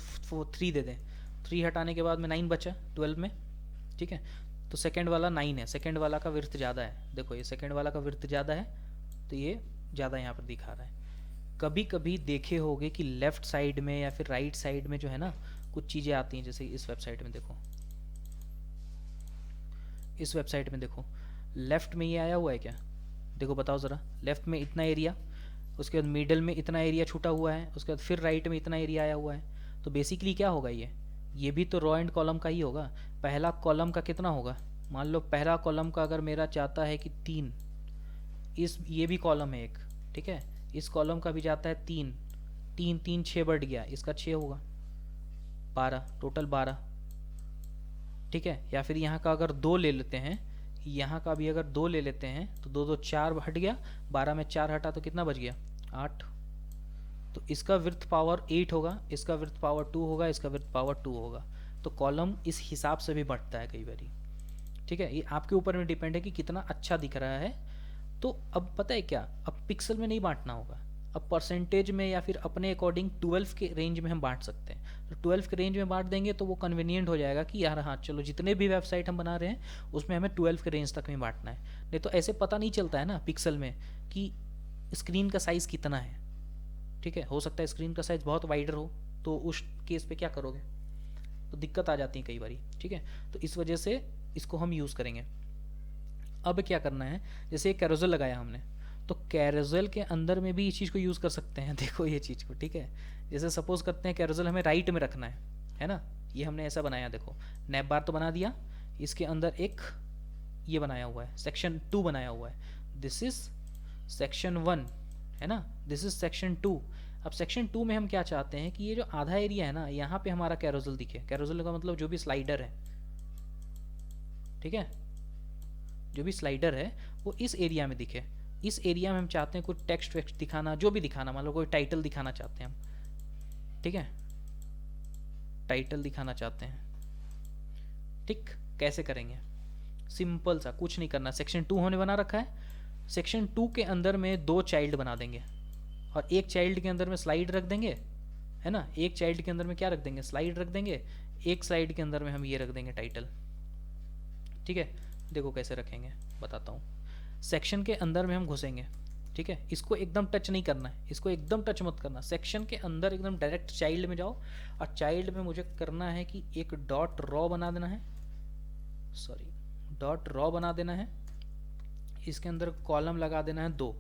3 दे दें, 3 हटाने के बाद में 9 बचा 12 में, ठीक है। तो सेकंड वाला 9 है, सेकंड वाला का विर्थ ज़्यादा है, देखो ये सेकंड वाला का विर्थ ज़्यादा है, तो ये ज़्यादा यहाँ पर दिखा रहा है। कभी कभी देखे होगे कि लेफ़्ट साइड में या फिर राइट साइड में जो है ना कुछ चीज़ें आती हैं, जैसे इस वेबसाइट में देखो, इस वेबसाइट में देखो लेफ़्ट में ये आया हुआ है क्या, देखो बताओ ज़रा, लेफ़्ट में इतना एरिया, उसके बाद मिडल में इतना एरिया छूटा हुआ है, उसके बाद फिर राइट में इतना एरिया आया हुआ है। तो बेसिकली क्या होगा, ये भी तो रो एंड कॉलम का ही होगा। पहला कॉलम का कितना होगा, मान लो पहला कॉलम का अगर मेरा चाहता है कि 3, इस ये भी कॉलम है एक, ठीक है, इस कॉलम का भी जाता है 3, 3 3 6 बढ़ गया, इसका 6 होगा, 12, टोटल 12। ठीक है, या फिर यहाँ का अगर 2 ले लेते हैं, यहाँ का भी अगर 2 ले लेते हैं तो 2 2 4 हट गया, 12 में 4 हटा तो कितना बच गया, 8। तो इसका विड्थ पावर 8 होगा, इसका विड्थ पावर 2 होगा, इसका विड्थ पावर 2 होगा। तो कॉलम इस हिसाब से भी बढ़ता है कई बारी। ठीक है, ये आपके ऊपर में डिपेंड है कि कितना अच्छा दिख रहा है। तो अब पता है क्या, अब पिक्सल में नहीं बांटना होगा, अब परसेंटेज में या फिर अपने अकॉर्डिंग 12 के रेंज में हम बांट सकते हैं। तो 12 के रेंज में बांट देंगे तो वो कन्वीनियंट हो जाएगा कि यार हाँ चलो जितने भी वेबसाइट हम बना रहे हैं उसमें हमें 12 के रेंज तक में बांटना है। नहीं तो ऐसे पता नहीं चलता है ना पिक्सल में कि स्क्रीन का साइज़ कितना है। ठीक है, हो सकता है स्क्रीन का साइज़ बहुत वाइडर हो, तो उस केस पे क्या करोगे, तो दिक्कत आ जाती है कई बारी। ठीक है, तो इस वजह से इसको हम यूज़ करेंगे। अब क्या करना है, जैसे एक कैरोजल लगाया हमने, तो कैरोजल के अंदर में भी इस चीज़ को यूज़ कर सकते हैं। देखो ये चीज़ को, ठीक है, जैसे सपोज करते हैं कैरोजल हमें राइट में रखना है ना, ये हमने ऐसा बनाया, देखो नैप बार तो बना दिया, इसके अंदर एक ये बनाया हुआ है, सेक्शन 2 बनाया हुआ है, दिस इज सेक्शन 1 है ना, दिस इज सेक्शन 2। अब सेक्शन 2 में हम क्या चाहते हैं कि ये जो आधा एरिया है ना, यहाँ पे हमारा कैरोजल दिखे। कैरोजल का मतलब जो भी स्लाइडर है, ठीक है, जो भी स्लाइडर है वो इस एरिया में दिखे। इस एरिया में हम चाहते हैं कुछ टेक्स्ट वेक्स्ट दिखाना, जो भी दिखाना, मान लो कोई टाइटल दिखाना चाहते हैं हम, ठीक है, टाइटल दिखाना चाहते हैं। ठीक, कैसे करेंगे, सिंपल सा, कुछ नहीं करना, सेक्शन 2 होने बना रखा है, सेक्शन 2 के अंदर में 2 चाइल्ड बना देंगे और एक चाइल्ड के अंदर में स्लाइड रख देंगे, है ना, एक चाइल्ड के अंदर में क्या रख देंगे, स्लाइड रख देंगे, एक स्लाइड के अंदर में हम ये रख देंगे टाइटल। ठीक है, देखो कैसे रखेंगे बताता हूँ। सेक्शन के अंदर में हम घुसेंगे, ठीक है, इसको एकदम टच नहीं करना है, इसको एकदम टच मत करना, सेक्शन के अंदर एकदम डायरेक्ट चाइल्ड में जाओ और चाइल्ड में मुझे करना है कि एक डॉट रॉ बना देना है, सॉरी डॉट रॉ बना देना है, इसके अंदर कॉलम लगा देना है 2,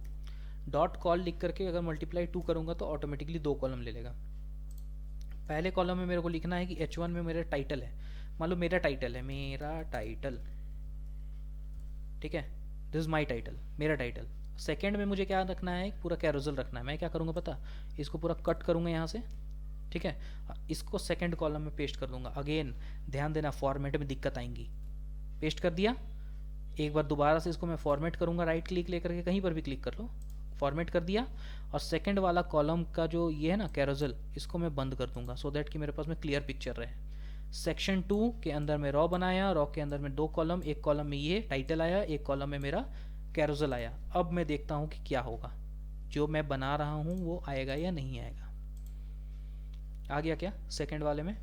डॉट कॉल लिख करके अगर मल्टीप्लाई 2 करूँगा तो ऑटोमेटिकली 2 कॉलम ले लेगा। पहले कॉलम में मेरे को लिखना है कि H1 में मेरा टाइटल है, मान लो मेरा टाइटल है, मेरा टाइटल, ठीक है, दिस इज माई टाइटल, मेरा टाइटल। सेकेंड में मुझे क्या रखना है, पूरा कैरोजल रखना है। मैं क्या करूँगा पता, इसको पूरा कट करूँगा यहाँ से, ठीक है, इसको सेकेंड कॉलम में पेस्ट कर दूंगा। अगेन ध्यान देना, फॉर्मेट में दिक्कत आएंगी। पेस्ट कर दिया, एक बार दोबारा से इसको मैं फॉर्मेट करूँगा, राइट क्लिक लेकर के कहीं पर भी क्लिक कर लो, फॉर्मेट कर दिया, और सेकंड वाला कॉलम का जो ये है ना कैरोजल, इसको मैं बंद कर दूंगा सो दैट कि मेरे पास में क्लियर पिक्चर रहे। सेक्शन 2 के अंदर में रॉ बनाया, रॉ के अंदर में 2 कॉलम, एक कॉलम में ये टाइटल आया, एक कॉलम में मेरा कैरोजल आया। अब मैं देखता हूँ कि क्या होगा, जो मैं बना रहा हूँ वो आएगा या नहीं आएगा। आ गया क्या, सेकंड वाले में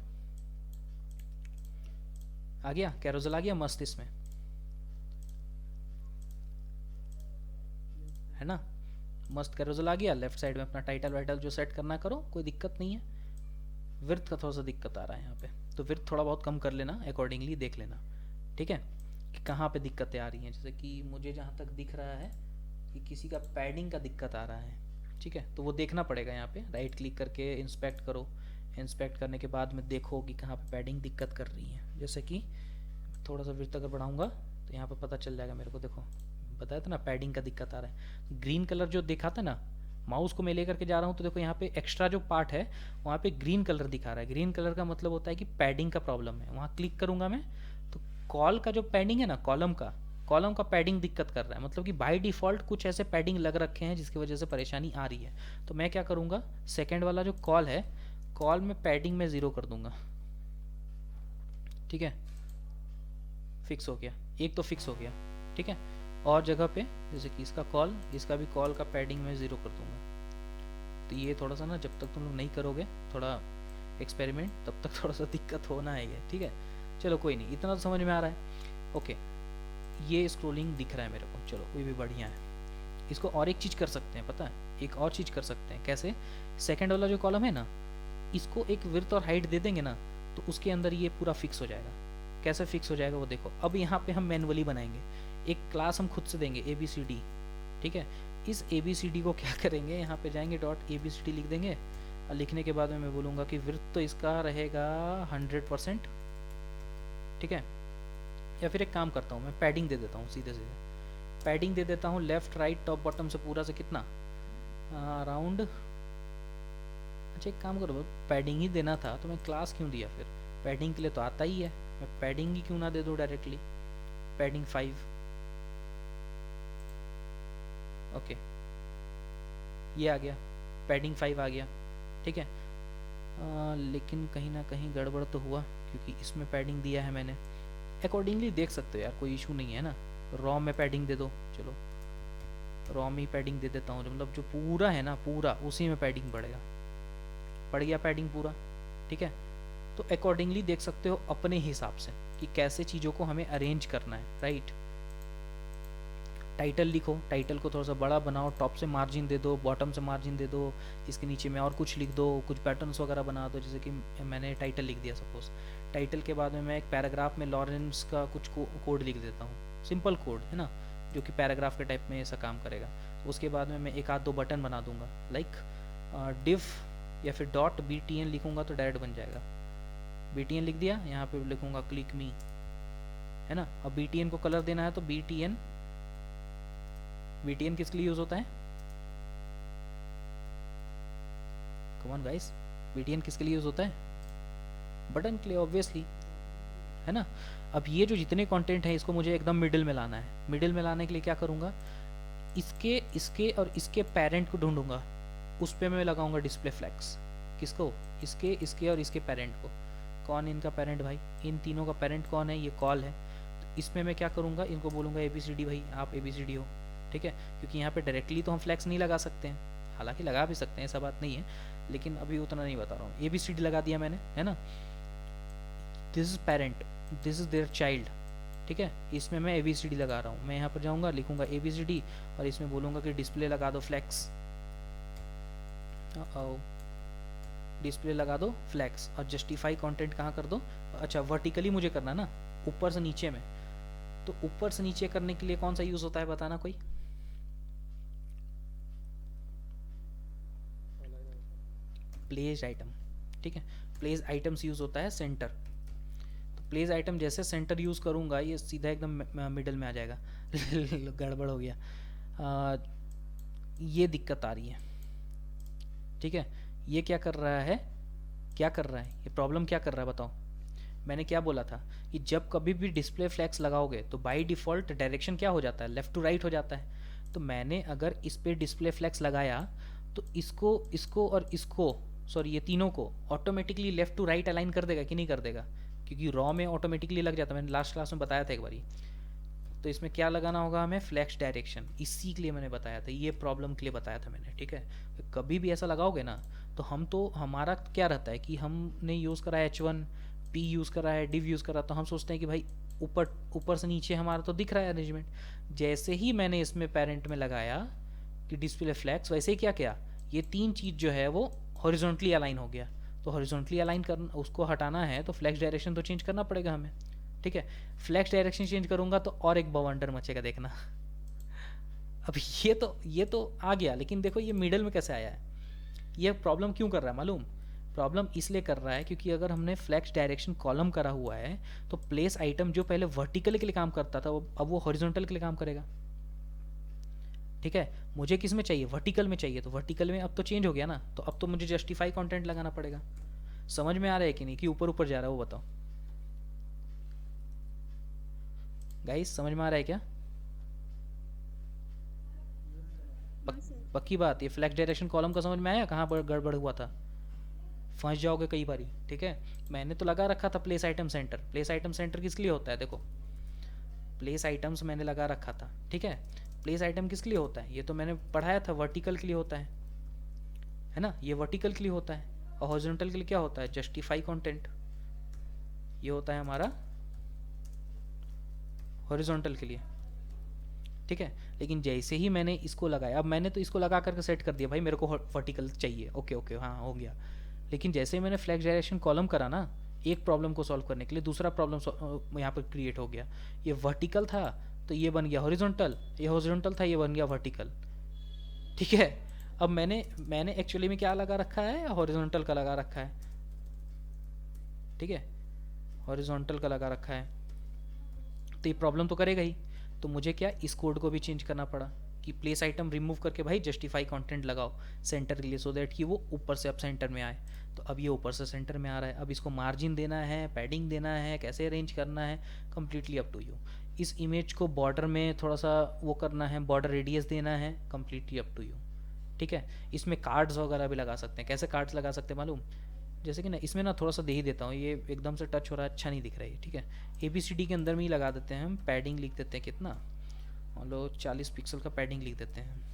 आ गया, कैरोजल आ गया मस्त इसमें, है ना, मस्त कैरोजल आ गया। लेफ्ट साइड में अपना टाइटल वाइटल जो सेट करना करो, कोई दिक्कत नहीं है। विर्थ का थोड़ा सा दिक्कत आ रहा है यहाँ पे, तो विर्थ थोड़ा बहुत कम कर लेना, अकॉर्डिंगली देख लेना, ठीक है, कि कहाँ पे दिक्कतें आ रही हैं। जैसे कि मुझे जहाँ तक दिख रहा है कि किसी का पैडिंग का दिक्कत आ रहा है, ठीक है, तो वो देखना पड़ेगा। यहाँ पे राइट क्लिक करके इंस्पेक्ट करो, इंस्पेक्ट करने के बाद में देखो कि कहाँ पे पैडिंग दिक्कत कर रही है। जैसे कि थोड़ा सा विर्थ अगर बढ़ाऊँगा तो यहाँ पर पता चल जाएगा मेरे को, देखो बताया था ना पैडिंग का दिक्कत आ रहा है। ग्रीन कलर जो दिखा था ना, माउस को मैं लेकर के जा रहा हूँ तो देखो यहाँ पे एक्स्ट्रा जो पार्ट है वहाँ पे ग्रीन कलर दिखा रहा है। ग्रीन कलर का मतलब होता है कि पैडिंग का प्रॉब्लम है। वहाँ क्लिक करूँगा मैं तो कॉल का जो पैडिंग है ना, कॉलम का पैडिंग दिक्कत कर रहा है, मतलब कि बाय डिफ़ॉल्ट कुछ ऐसे पैडिंग लग रखे हैं जिसकी वजह से परेशानी आ रही है। तो मैं क्या करूँगा, सेकेंड वाला जो कॉल है, कॉल में पैडिंग में 0 कर दूंगा, ठीक है, फिक्स हो गया, एक तो फिक्स हो गया, ठीक है। और जगह पे जैसे कि इसका कॉल, इसका भी कॉल का पैडिंग में 0 कर दूंगा। तो ये थोड़ा सा ना, जब तक तुम लोग नहीं करोगे थोड़ा एक्सपेरिमेंट, तब तक थोड़ा सा दिक्कत होना है, ठीक है। चलो कोई नहीं, इतना तो समझ में आ रहा है। ओके, ये स्क्रोलिंग दिख रहा है मेरे को, चलो ये भी बढ़िया है। इसको और एक चीज़ कर सकते हैं, पता है, एक और चीज़ कर सकते हैं। कैसे, सेकेंड वाला जो कॉलम है ना, इसको एक विड्थ और हाइट दे देंगे ना, तो उसके अंदर ये पूरा फिक्स हो जाएगा। कैसे फिक्स हो जाएगा वो देखो। अब यहाँ पे हम मैनुअली बनाएंगे, एक क्लास हम खुद से देंगे ABCD, ठीक है। इस ABCD को क्या करेंगे, यहाँ पे जाएंगे डॉट ABCD लिख देंगे, और लिखने के बाद में मैं बोलूँगा कि विड्थ तो इसका रहेगा 100%, ठीक है। या फिर एक काम करता हूँ, मैं पैडिंग दे देता हूँ, सीधे सीधे पैडिंग दे देता हूँ, लेफ्ट राइट टॉप बॉटम से पूरा से कितना अराउंड, अच्छा एक काम करो, पैडिंग ही देना था तो मैं क्लास क्यों दिया फिर? पैडिंग के लिए तो आता ही है, मैं पैडिंग ही क्यों ना दे दूँ डायरेक्टली, पैडिंग 5। ओके, ये आ गया, पैडिंग 5 आ गया, ठीक है। लेकिन कहीं ना कहीं गड़बड़ तो हुआ, क्योंकि इसमें पैडिंग दिया है मैंने। अकॉर्डिंगली देख सकते हो यार, कोई इशू नहीं है ना। रॉम में पैडिंग दे दो, चलो रॉम ही पैडिंग दे देता हूँ, मतलब जो पूरा है ना पूरा उसी में पैडिंग पड़ेगा, पड़ गया पैडिंग पूरा, ठीक है। तो अकॉर्डिंगली देख सकते हो अपने हिसाब से कि कैसे चीज़ों को हमें अरेंज करना है, राइट। टाइटल लिखो, टाइटल को थोड़ा सा बड़ा बनाओ, टॉप से मार्जिन दे दो, बॉटम से मार्जिन दे दो, इसके नीचे में और कुछ लिख दो, कुछ पैटर्न्स वगैरह बना दो, जैसे कि मैंने टाइटल लिख दिया सपोज। टाइटल के बाद में मैं एक पैराग्राफ में लॉरेंस का कुछ कोड लिख देता हूँ, सिंपल कोड है ना, जो कि पैराग्राफ के टाइप में ऐसा काम करेगा। उसके बाद में मैं एक आध दो बटन बना दूंगा, लाइक डिव या फिर डॉट BTN लिखूंगा तो डायरेक्ट बन जाएगा। BTN लिख दिया, यहाँ पे लिखूंगा क्लिक मी, है ना। अब BTN को कलर देना है तो BTN किसके लिए यूज होता है? कम ऑन गाइस, BTN किसके लिए यूज होता है? बटन के लिए ऑब्वियसली, है ना। अब ये जो जितने कंटेंट है इसको मुझे एकदम मिडिल में लाना है। मिडिल में लाने के लिए क्या करूँगा, इसके और इसके पेरेंट को ढूंढूंगा, उस पर मैं लगाऊंगा डिस्प्ले फ्लैग्स। किसको? इसके और इसके पेरेंट को। कौन इनका पेरेंट भाई? इन तीनों का पेरेंट कौन है? ये कॉल है। तो इसमें मैं क्या करूँगा, इनको बोलूँगा ABCD भाई, आप ABCD हो, ठीक है। क्योंकि यहाँ पे डायरेक्टली तो हम फ्लैक्स नहीं लगा सकते हैं, हालांकि लगा भी सकते हैं, ऐसा बात नहीं है, लेकिन अभी उतना नहीं बता रहा हूँ। ABCD लगा दिया मैंने, है ना। This is parent, this is their child, ठीक है। इसमें मैं ABCD लगा रहा हूँ। मैं यहाँ पर जाऊँगा, लिखूँगा ABCD और इसमें बोलूँगा कि डिस्प्ले लगा दो फ्लैक्स, डिस्प्ले लगा दो फ्लैक्स, और जस्टिफाई कंटेंट कहाँ कर दो? अच्छा वर्टिकली मुझे करना ना, ऊपर से नीचे में। तो ऊपर से नीचे करने के लिए कौन सा यूज होता है बताना कोई? प्लेस आइटम, ठीक है। प्लेस आइटम्स यूज होता है सेंटर। तो प्लेस आइटम जैसे सेंटर यूज करूंगा ये सीधा एकदम मिडल में आ जाएगा। गड़बड़ हो गया, ये दिक्कत आ रही है, ठीक है। ये क्या कर रहा है, ये प्रॉब्लम क्या कर रहा है बताओ। मैंने क्या बोला था कि जब कभी भी डिस्प्ले फ्लैग्स लगाओगे तो बाय डिफ़ॉल्ट डायरेक्शन क्या हो जाता है, लेफ़्ट टू राइट हो जाता है। तो मैंने अगर इस पे डिस्प्ले फ्लैग्स लगाया तो इसको और इसको, सॉरी ये तीनों को automatically left to right align कर देगा कि नहीं कर देगा? क्योंकि रॉ में ऑटोमेटिकली लग जाता है, मैंने लास्ट क्लास में बताया था एक बारी। तो इसमें क्या लगाना होगा हमें? फ्लैक्स डायरेक्शन, इसी के लिए मैंने बताया था, ये प्रॉब्लम के लिए बताया था मैंने, ठीक है। कभी भी ऐसा लगाओगे ना तो हमारा क्या रहता है कि हमने यूज़ करा है H1, P यूज़ करा है, div यूज़ करा, तो हम सोचते हैं कि भाई ऊपर से नीचे हमारा तो दिख रहा है अरेंजमेंट। जैसे ही मैंने इसमें पेरेंट में लगाया कि डिस्प्ले फ्लैग्स, वैसे ही क्या किया, ये तीन चीज़ जो है वो हॉरिजॉन्टली अलाइन हो गया। तो हॉरिजॉन्टली अलाइन करना, उसको हटाना है तो फ्लैक्स डायरेक्शन तो चेंज करना पड़ेगा हमें, ठीक है। फ्लैक्स डायरेक्शन चेंज करूंगा तो और एक बवंडर मचेगा, देखना। अब ये तो आ गया, लेकिन देखो ये मिडल में कैसे आया है। ये प्रॉब्लम क्यों कर रहा है मालूम? प्रॉब्लम इसलिए कर रहा है क्योंकि अगर हमने फ्लैक्स डायरेक्शन कॉलम करा हुआ है तो प्लेस आइटम जो पहले वर्टिकल के लिए काम करता था अब वो हॉरिजॉन्टल के लिए काम करेगा, ठीक है। मुझे किस में चाहिए? वर्टिकल में चाहिए, तो वर्टिकल में अब तो चेंज हो गया ना, तो अब तो मुझे जस्टिफाई कंटेंट लगाना पड़ेगा। समझ में आ रहा है कि नहीं, कि ऊपर ऊपर जा रहा है वो बताओ गाइस, समझ में आ रहा है क्या? हाँ सर। पक्की बात, ये फ्लैक्स डायरेक्शन कॉलम का समझ में आया कहाँ पर गड़बड़ हुआ था? फंस जाओगे कई बारी, ठीक है। मैंने तो लगा रखा था place item centre. Place item centre किस लिए होता है? देखो प्लेस आइटम्स मैंने लगा रखा था, ठीक है। प्लेस आइटम किस लिए होता है? ये तो मैंने पढ़ाया था, वर्टिकल के लिए होता है ना। ये वर्टिकल के लिए होता है, और हॉरिजॉन्टल के लिए क्या होता है? Justify content. ये होता है हमारा हॉरिजॉन्टल के लिए, ठीक है। लेकिन जैसे ही मैंने इसको लगाया, अब मैंने तो इसको लगा करके सेट कर दिया भाई मेरे को वर्टिकल चाहिए, ओके ओके हाँ हो गया। लेकिन जैसे ही मैंने फ्लैक्स डायरेक्शन कॉलम करा ना एक प्रॉब्लम को सॉल्व करने के लिए, दूसरा प्रॉब्लम यहाँ पर क्रिएट हो गया। ये वर्टिकल था तो ये बन गया हॉरिजॉन्टल, ये हॉरिजॉन्टल था ये बन गया वर्टिकल, ठीक है। अब मैंने एक्चुअली में क्या लगा रखा है? हॉरिजॉन्टल का लगा रखा है, ठीक है। हॉरिजॉन्टल का लगा रखा है, तो ये प्रॉब्लम तो करेगा ही। तो मुझे क्या, इस कोड को भी चेंज करना पड़ा, कि प्लेस आइटम रिमूव करके भाई जस्टिफाई कंटेंट लगाओ सेंटर के लिए, सो दैट कि वो ऊपर से अब सेंटर में आए। तो अब ये ऊपर से सेंटर में आ रहा है। अब इसको मार्जिन देना है, पैडिंग देना है, कैसे अरेंज करना है, कम्प्लीटली अप टू यू। इस इमेज को बॉर्डर में थोड़ा सा वो करना है, बॉर्डर रेडियस देना है, कम्प्लीटली अप टू यू। ठीक है, इसमें कार्ड्स वगैरह भी लगा सकते हैं। कैसे कार्ड्स लगा सकते हैं मालूम? जैसे कि ना इसमें ना थोड़ा सा दे ही देता हूँ, ये एकदम से टच हो रहा है, अच्छा नहीं दिख रहा है। ठीक है, ABCD के अंदर में ही लगा देते हैं हम, पैडिंग लिख देते हैं कितना, मान लो 40 पिक्सल का पैडिंग लिख देते हैं।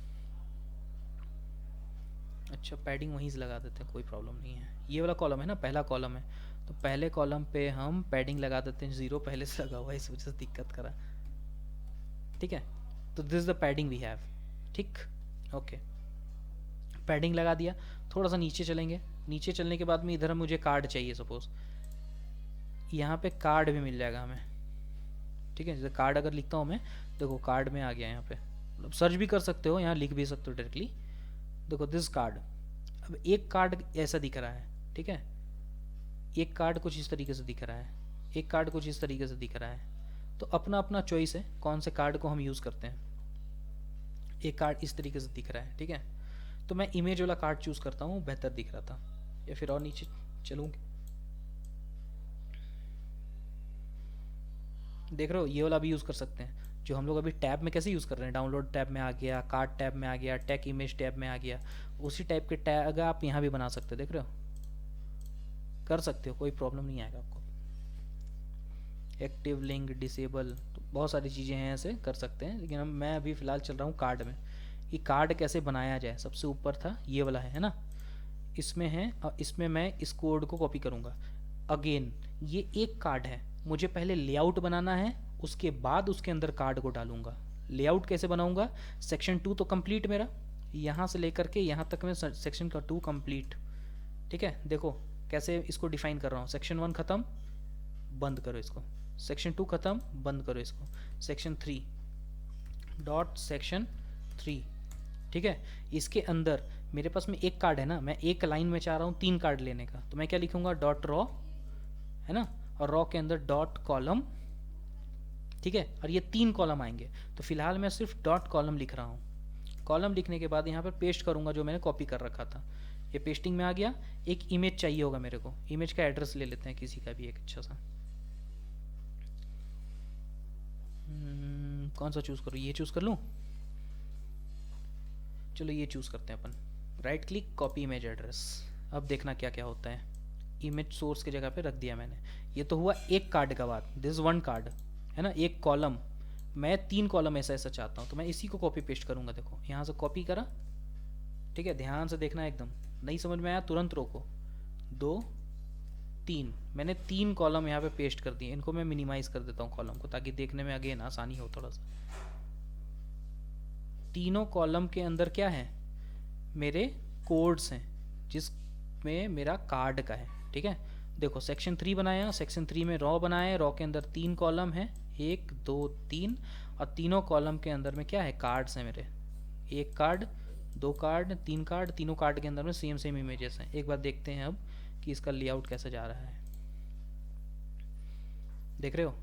अच्छा, पैडिंग वहीं से लगा देते हैं, कोई प्रॉब्लम नहीं है। ये वाला कॉलम है ना, पहला कॉलम है, तो पहले कॉलम पे हम पैडिंग लगा देते हैं, 0 पहले से लगा हुआ है, इस वजह से दिक्कत करा। ठीक है, तो this is the padding we have. ठीक, ओके, पैडिंग लगा दिया। थोड़ा सा नीचे चलेंगे, नीचे चलने के बाद में इधर मुझे कार्ड चाहिए सपोज, यहाँ पे कार्ड भी मिल जाएगा हमें। ठीक है, जैसे कार्ड अगर लिखता हूँ मैं, देखो कार्ड में आ गया यहाँ पे, मतलब सर्च भी कर सकते हो, यहाँ लिख भी सकते हो डायरेक्टली। देखो दिस कार्ड, अब एक कार्ड ऐसा दिख रहा है। ठीक है, एक कार्ड कुछ इस तरीके से दिख रहा है, एक कार्ड कुछ इस तरीके से दिख रहा है। तो अपना अपना चॉइस है कौन से कार्ड को हम यूज़ करते हैं। एक कार्ड इस तरीके से दिख रहा है, ठीक है, तो मैं इमेज वाला कार्ड चूज़ करता हूँ, बेहतर दिख रहा था। या फिर और नीचे चलूँगी, देख रहे हो ये वाला भी यूज़ कर सकते हैं, जो हम लोग अभी टैब में कैसे यूज़ कर रहे हैं, डाउनलोड टैब में आ गया, कार्ड टैब में आ गया, टेक इमेज टैब में आ गया, उसी टाइप के टैग आप यहाँ भी बना सकते हो। देख रहे हो, कर सकते हो, कोई प्रॉब्लम नहीं आएगा आपको। एक्टिव लिंक डिसेबल, तो बहुत सारी चीज़ें हैं ऐसे कर सकते हैं, लेकिन मैं अभी फ़िलहाल चल रहा हूँ कार्ड में। ये कार्ड कैसे बनाया जाए, सबसे ऊपर था ये वाला है ना, इसमें है, और इसमें मैं इस कोड को कॉपी करूँगा। अगेन ये एक कार्ड है, मुझे पहले लेआउट बनाना है, उसके बाद उसके अंदर कार्ड को डालूंगा। लेआउट कैसे बनाऊंगा, सेक्शन 2 तो कंप्लीट मेरा, यहाँ से लेकर के यहाँ तक मैं सेक्शन का 2 कंप्लीट। ठीक है, देखो कैसे इसको डिफाइन कर रहा हूँ। सेक्शन 1 ख़त्म, बंद करो इसको। सेक्शन 2 ख़त्म, बंद करो इसको। Section 3 dot section 3। ठीक है, इसके अंदर मेरे पास में एक कार्ड है ना, मैं एक लाइन में चाह रहा हूँ 3 कार्ड लेने का, तो मैं क्या लिखूँगा, डॉट रॉ, है ना, और रॉ के अंदर डॉट कॉलम। ठीक है, और ये 3 कॉलम आएंगे, तो फिलहाल मैं सिर्फ डॉट कॉलम लिख रहा हूँ। कॉलम लिखने के बाद यहाँ पर पेस्ट करूँगा जो मैंने कॉपी कर रखा था, ये पेस्टिंग में आ गया। एक इमेज चाहिए होगा मेरे को, इमेज का एड्रेस ले लेते हैं किसी का भी एक अच्छा सा। कौन सा चूज़ करूँ, ये चूज़ कर लूँ, चलो ये चूज़ करते हैं अपन। Right click, copy image address. अब देखना क्या क्या होता है, इमेज सोर्स की जगह पे रख दिया मैंने। ये तो हुआ एक कार्ड का बात, दिस 1 कार्ड है ना, एक कॉलम, मैं 3 कॉलम ऐसा ऐसा चाहता हूँ, तो मैं इसी को कॉपी पेस्ट करूँगा। देखो यहाँ से कॉपी करा, ठीक है, ध्यान से देखना, एकदम नहीं समझ में आया तुरंत रोको। 2 3, मैंने 3 कॉलम यहाँ पे पेस्ट कर दिए। इनको मैं मिनिमाइज़ कर देता हूँ कॉलम को, ताकि देखने में अगेन आसानी हो थोड़ा सा। तीनों कॉलम के अंदर क्या है, मेरे कोड्स हैं, जिसमें मेरा कार्ड का है। ठीक है, देखो सेक्शन 3 बनाया, सेक्शन 3 में रॉ बनाया, रॉ के अंदर 3 कॉलम है, 1 2 3, और तीनों कॉलम के अंदर में क्या है, कार्ड्स हैं मेरे। 1 कार्ड, 2 कार्ड, 3 कार्ड, तीनों कार्ड के अंदर में सेम सेम इमेजेस हैं। एक बार देखते हैं अब कि इसका लेआउट कैसा जा रहा है। देख रहे हो,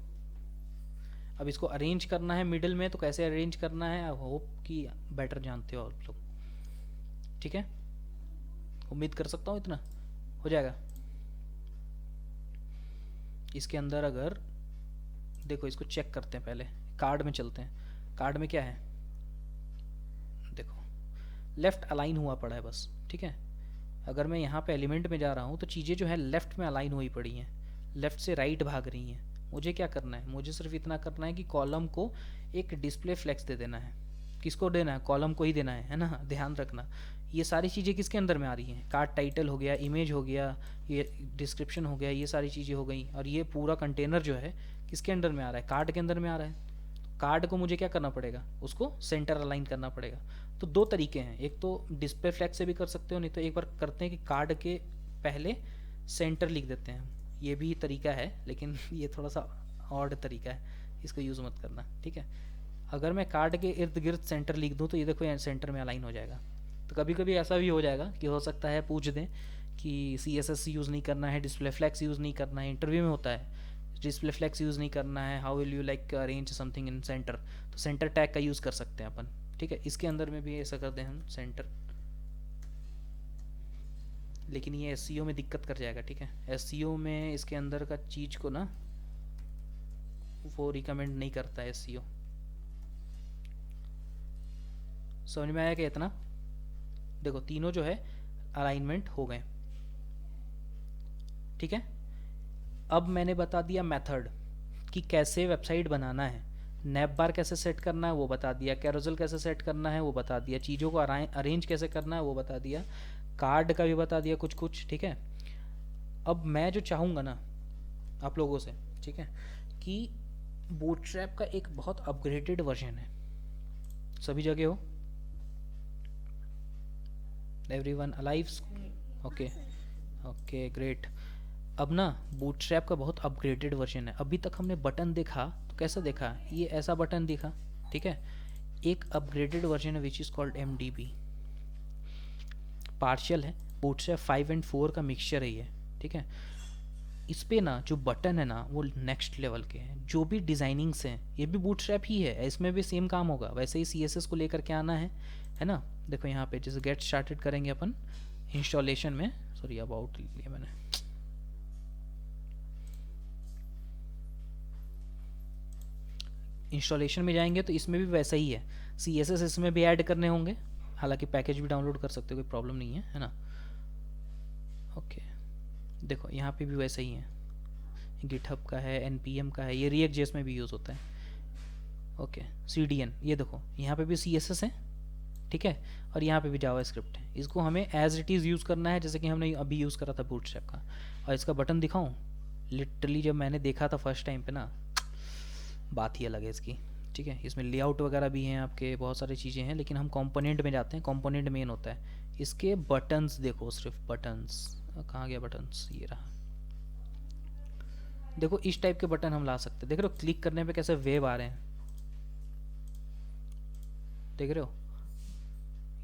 अब इसको अरेंज करना है मिडिल में, तो कैसे अरेंज करना है, आई होप कि बेटर जानते हो आप लोग। ठीक है, उम्मीद कर सकता हूँ इतना हो जाएगा। इसके अंदर अगर देखो, इसको चेक करते हैं पहले, कार्ड में चलते हैं। कार्ड में क्या है, देखो लेफ़्ट अलाइन हुआ पड़ा है बस। ठीक है, अगर मैं यहाँ पे एलिमेंट में जा रहा हूँ तो चीज़ें जो है लेफ़्ट में अलाइन हुई पड़ी हैं, लेफ़्ट से राइट भाग रही हैं। मुझे क्या करना है, मुझे सिर्फ इतना करना है कि कॉलम को एक डिस्प्ले फ्लेक्स दे देना है। किसको देना है, कॉलम को ही देना है ना, ध्यान रखना। ये सारी चीज़ें किसके अंदर में आ रही हैं, कार्ड टाइटल हो गया, इमेज हो गया, ये डिस्क्रिप्शन हो गया, ये सारी चीज़ें हो गई। और ये पूरा कंटेनर जो है किसके अंदर में आ रहा है, कार्ड के अंदर में आ रहा है। कार्ड को मुझे क्या करना पड़ेगा, उसको सेंटर अलाइन करना पड़ेगा। तो 2 तरीके हैं, एक तो डिस्प्ले फ्लैग से भी कर सकते हो, नहीं तो एक बार करते हैं कि कार्ड के पहले सेंटर लिख देते हैं। ये भी तरीका है, लेकिन ये थोड़ा सा ऑड तरीका है, इसको यूज़ मत करना। ठीक है, अगर मैं कार्ड के इर्द गिर्द सेंटर लिख दूँ तो ये देखो यहाँ सेंटर में अलाइन हो जाएगा। तो कभी कभी ऐसा भी हो जाएगा कि हो सकता है पूछ दें कि CSS यूज़ नहीं करना है, डिस्प्ले फ्लैग्स यूज़ नहीं करना है, इंटरव्यू में होता है डिस्प्ले फ्लैग्स यूज़ नहीं करना है, how will you like arrange something in centre, तो सेंटर टैग का यूज़ कर सकते हैं अपन। ठीक है, इसके अंदर में भी ऐसा कर दें हम सेंटर, लेकिन ये एसईओ में दिक्कत कर जाएगा। ठीक है, एसईओ में इसके अंदर का चीज़ को ना वो रिकमेंड नहीं करता है एसईओ। समझ में आया क्या इतना? देखो तीनों जो है अलाइनमेंट हो गए। ठीक है, अब मैंने बता दिया मेथड कि कैसे वेबसाइट बनाना है, नैप बार कैसे सेट करना है वो बता दिया, कैरोसेल कैसे सेट करना है वो बता दिया, चीज़ों को अरेंज कैसे करना है वो बता दिया, कार्ड का भी बता दिया कुछ कुछ। ठीक है, अब मैं जो चाहूँगा ना आप लोगों से, ठीक है, कि बूटस्ट्रैप का एक बहुत अपग्रेडेड वर्जन है, सभी जगह हो, everyone alive? Okay okay great. अब ना बूटस्ट्रैप का बहुत अपग्रेडेड वर्जन है। अभी तक हमने बटन देखा तो कैसा देखा, ये ऐसा बटन दिखा। ठीक है, एक अपग्रेडेड वर्जन है which is called MDB, partial है, बूटस्ट्रैप 5 एंड 4 का मिक्सचर है ये। ठीक है, इस पे ना जो बटन है ना वो नेक्स्ट लेवल के हैं, जो भी डिज़ाइनिंग्स हैं ये भी बूटस्ट्रैप ही है, इसमें भी सेम काम होगा, वैसे ही CSS को लेकर के आना है ना। देखो यहाँ पे जैसे गेट स्टार्टेड करेंगे अपन इंस्टॉलेशन में, सॉरी अबाउट लिया मैंने, इंस्टॉलेशन में जाएंगे तो इसमें भी वैसा ही है, CSS इसमें भी ऐड करने होंगे, हालांकि पैकेज भी डाउनलोड कर सकते हो, कोई प्रॉब्लम नहीं है ना। ओके देखो यहाँ पे भी वैसा ही है, गिटहब का है, NPM का है, ये React.js में भी यूज़ होता है। ओके CDN, ये देखो यहाँ पे भी CSS है। ठीक है, और यहाँ पे भी जावास्क्रिप्ट है, इसको हमें एज इट इज़ यूज़ करना है, जैसे कि हमने अभी यूज़ करा था बूटस्ट्रैप का। और इसका बटन दिखाऊं, लिटरली जब मैंने देखा था फर्स्ट टाइम पे ना, बात ही अलग है इसकी। ठीक है, इसमें लेआउट वगैरह भी हैं आपके, बहुत सारी चीज़ें हैं, लेकिन हम कंपोनेंट में जाते हैं, कंपोनेंट मेन होता है। इसके बटन्स देखो, सिर्फ बटन्स, कहाँ गया बटन्स, ये रहा। देखो इस टाइप के बटन हम ला सकते हैं, देख रहे हो क्लिक करने पे कैसे वेव आ रहे हैं, देख रहे हो,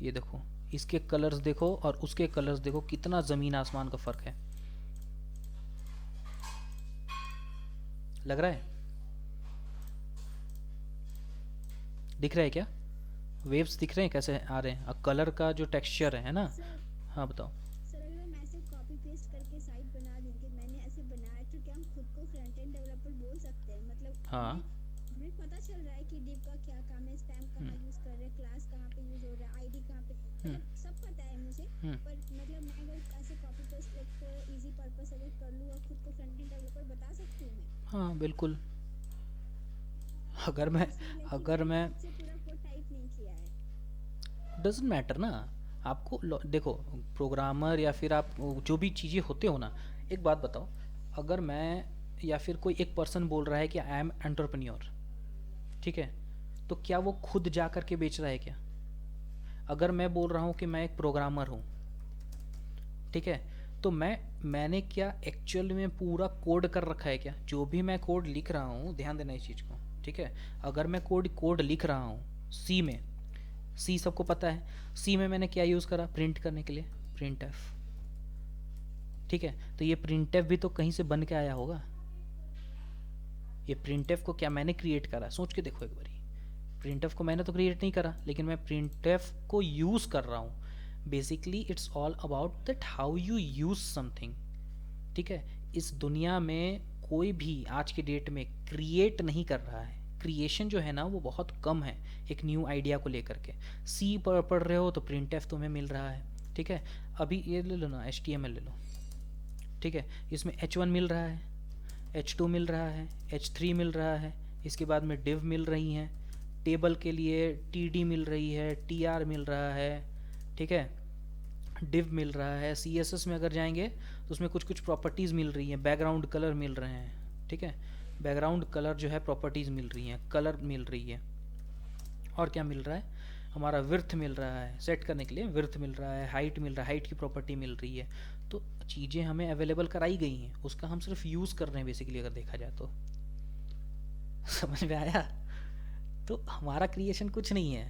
ये देखो इसके कलर्स देखो और उसके कलर्स देखो, कितना ज़मीन आसमान का फ़र्क है, लग रहा है, दिख रहा है क्या, वेव्स दिख रहे हैं कैसे आ रहे हैं, और कलर का जो टेक्सचर है ना। सर हाँ बताओ। सर अगर हम ऐसे कॉपी पेस्ट करके साइट बना देंगे, मैंने ऐसे बनाया, तो क्या हम खुद को फ्रंट एंड डेवलपर बोल सकते हैं? मतलब हाँ हमें पता चल रहा है कि डिव का क्या काम है, स्पैम कहाँ यूज कर रहे हैं, क्लास कहाँ पे यूज हो रहा है, आईडी कहाँ पे, मतलब सब पता है मुझे। पर मतलब मैं अगर ऐसे कॉपी पेस्ट एक इजी पर्पस अगर कर लूँ और खुद को फ्रंट एंड डेवलपर बता सकती हूँ मैं? हाँ बिल्कुल, अगर मैं इसलिए कि अगर मैंने मैं खुद से पूरा कोड टाइप नहीं किया है। डजेंट मैटर ना, आपको देखो प्रोग्रामर या फिर आप जो भी चीज़ें होते हो ना, एक बात बताओ, अगर मैं या फिर कोई एक पर्सन बोल रहा है कि आई एम एंटरप्रेन्योर, ठीक है, तो क्या वो खुद जा कर के बेच रहा है क्या? अगर मैं बोल रहा हूँ कि मैं एक प्रोग्रामर हूँ, ठीक है, तो मैंने क्या एक्चुअल में पूरा कोड कर रखा है क्या? जो भी मैं कोड लिख रहा हूँ, ध्यान देना इस चीज़ को, ठीक है, अगर मैं कोड लिख रहा हूँ सी में, सी सबको पता है, सी में मैंने क्या यूज़ करा प्रिंट करने के लिए, प्रिंट एफ। ठीक है, तो ये प्रिंट एफ भी तो कहीं से बन के आया होगा, ये प्रिंट एफ को क्या मैंने क्रिएट करा? सोच के देखो एक बारी, प्रिंट एफ को मैंने तो क्रिएट नहीं करा, लेकिन मैं प्रिंट एफ को यूज़ कर रहा हूँ। Basically it's all about that how you use something. ठीक है, इस दुनिया में कोई भी आज के डेट में क्रिएट नहीं कर रहा है, क्रिएशन जो है ना वो बहुत कम है एक न्यू आइडिया को लेकर के। सी पढ़ रहे हो तो प्रिंट एफ तुम्हें मिल रहा है, ठीक है, अभी ये ले लो ना HTML ले लो, ठीक है, इसमें H1 मिल रहा है, H2 मिल रहा है, H3 मिल रहा है, इसके बाद में div मिल रही हैं, टेबल के लिए TD मिल रही है, TR मिल रहा है, ठीक है, div मिल रहा है। CSS में अगर जाएंगे तो उसमें कुछ कुछ प्रॉपर्टीज़ मिल रही हैं, बैकग्राउंड कलर मिल रहे हैं, ठीक है, बैकग्राउंड कलर जो है प्रॉपर्टीज़ मिल रही हैं, कलर मिल रही है, और क्या मिल रहा है, हमारा विर्थ मिल रहा है, सेट करने के लिए विर्थ मिल रहा है, हाइट मिल रहा है, हाइट की प्रॉपर्टी मिल रही है। तो चीज़ें हमें अवेलेबल कराई गई हैं, उसका हम सिर्फ यूज़ कर रहे हैं बेसिकली, अगर देखा जाए तो। समझ में आया? तो हमारा क्रिएशन कुछ नहीं है,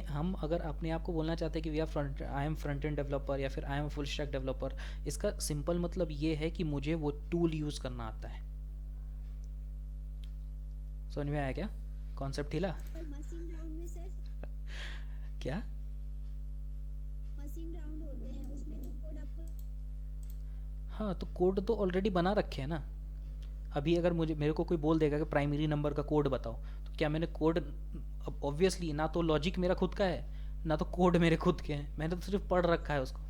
हम अगर अपने आप को बोलना चाहते हैं कि we are I am front end developer या फिर I am full stack developer, इसका सिंपल मतलब ये है कि मुझे वो टूल यूज़ करना आता है। समझ में आया क्या? कॉन्सेप्ट हिला? पर मशीन राउंड में सर क्या? मशीन राउंड होते हैं उसमें तो कोड आपको। हाँ तो कोड तो ऑलरेडी बना रखे हैं ना। अभी अगर मुझे मेरे को कोई बोल देगा कि प्राइमरी नंबर का कोड बताओ, तो क्या मैंने कोड, ऑब्वियसली ना तो लॉजिक मेरा खुद का है ना तो कोड मेरे खुद के हैं, मैंने तो सिर्फ पढ़ रखा है उसको। तो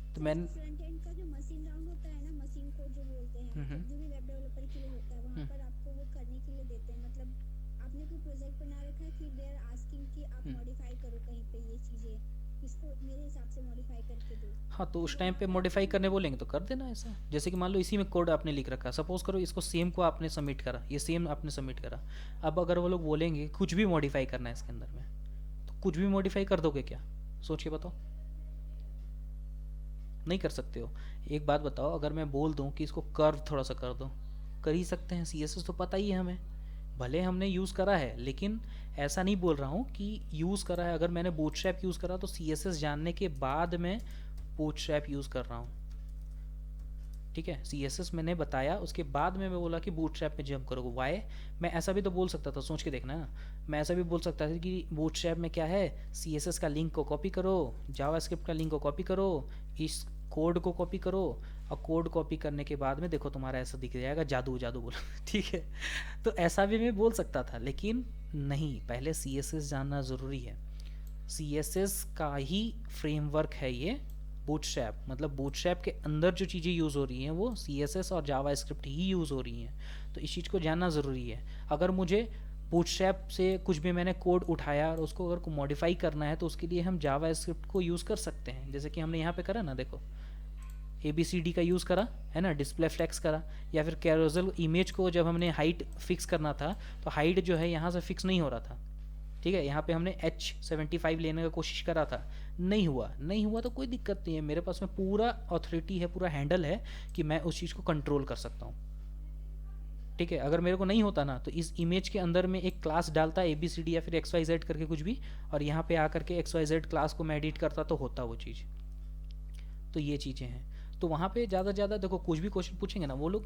अच्छा, मैंने जो फ्रंट एंड का जो मशीन राउंड होता है ना, मशीन कोड जो बोलते हैं, मतलब जो भी वेब डेवलपर के लिए होता है, वहाँ पर आपको वो करने के लिए देते हैं। मतलब आपने कोई प्रोजेक्ट बना रखा है, फिर दे आर आस्किंग कि आप मॉडिफाई करो कहीं पे ये चीज़ें, इसको मेरे हिसाब से मॉडिफाई करके दो। हाँ तो तो उस टाइम वहाँ पे पे मॉडिफाई आपको करने बोलेंगे तो कर देना ऐसा। जैसे कि मान लो इसी में कोड आपने लिख रखा, सपोज करो इसको सेम को आपने सबमिट करा, ये सेम आपने सबमिट करा। अब अगर वो लोग बोलेंगे कुछ भी मॉडिफाई करना है इसके अंदर में, तो कुछ भी मॉडिफाई कर दोगे क्या? सोच के बताओ। नहीं कर सकते हो। एक बात बताओ, अगर मैं बोल दूं कि इसको कर्व थोड़ा सा कर दो, कर ही सकते हैं। सीएसएस तो पता ही है हमें, भले हमने यूज़ करा है, लेकिन ऐसा नहीं बोल रहा हूँ कि यूज़ करा है। अगर मैंने बूटस्ट्रैप यूज़ करा तो सीएसएस जानने के बाद मैं बूटस्ट्रैप यूज़ कर रहा हूँ, ठीक है। सीएसएस मैंने बताया, उसके बाद में मैं बोला कि बूटस्ट्रैप में जंप करो। वाई? मैं ऐसा भी तो बोल सकता था, सोच के देखना ना। मैं ऐसा भी बोल सकता था कि बूटस्ट्रैप में क्या है, सीएसएस का लिंक को कॉपी करो, जावास्क्रिप्ट का लिंक को कॉपी करो, इस कोड को कॉपी करो, और कोड कॉपी करने के बाद में देखो तुम्हारा ऐसा दिख जाएगा, जादू जादू बोला ठीक है। तो ऐसा भी मैं बोल सकता था, लेकिन नहीं, पहले सीएसएस जानना ज़रूरी है। सीएसएस का ही फ्रेमवर्क है ये बूटस्ट्रैप। मतलब बूटस्ट्रैप के अंदर जो चीज़ें यूज़ हो रही हैं वो सीएसएस और जावास्क्रिप्ट ही यूज़ हो रही हैं। तो इस चीज़ को जानना ज़रूरी है। अगर मुझे बूटस्ट्रैप से कुछ भी मैंने कोड उठाया और उसको अगर मॉडिफाई करना है, तो उसके लिए हम जावास्क्रिप्ट को यूज़ कर सकते हैं, जैसे कि हमने यहाँ पे करा ना, देखो ABCD का यूज़ करा है ना, डिस्प्ले फ्लेक्स करा, या फिर कैरोजल इमेज को जब हमने हाइट फिक्स करना था, तो हाइट जो है यहाँ से फिक्स नहीं हो रहा था, ठीक है। यहाँ पे हमने H75 लेने का कोशिश करा था, नहीं हुआ। नहीं हुआ तो कोई दिक्कत नहीं है, मेरे पास में पूरा ऑथोरिटी है, पूरा हैंडल है कि मैं उस चीज़ को कंट्रोल कर सकता हूँ, ठीक है। अगर मेरे को नहीं होता ना, तो इस इमेज के अंदर में एक क्लास डालता ABCD या फिर XYZ करके कुछ भी, और यहाँ पे आकर के XYZ क्लास को मैं एडिट करता तो होता वो चीज़। तो ये चीज़ें हैं। तो वहाँ पे ज़्यादा से ज़्यादा देखो, कुछ भी क्वेश्चन पूछेंगे ना वो लोग,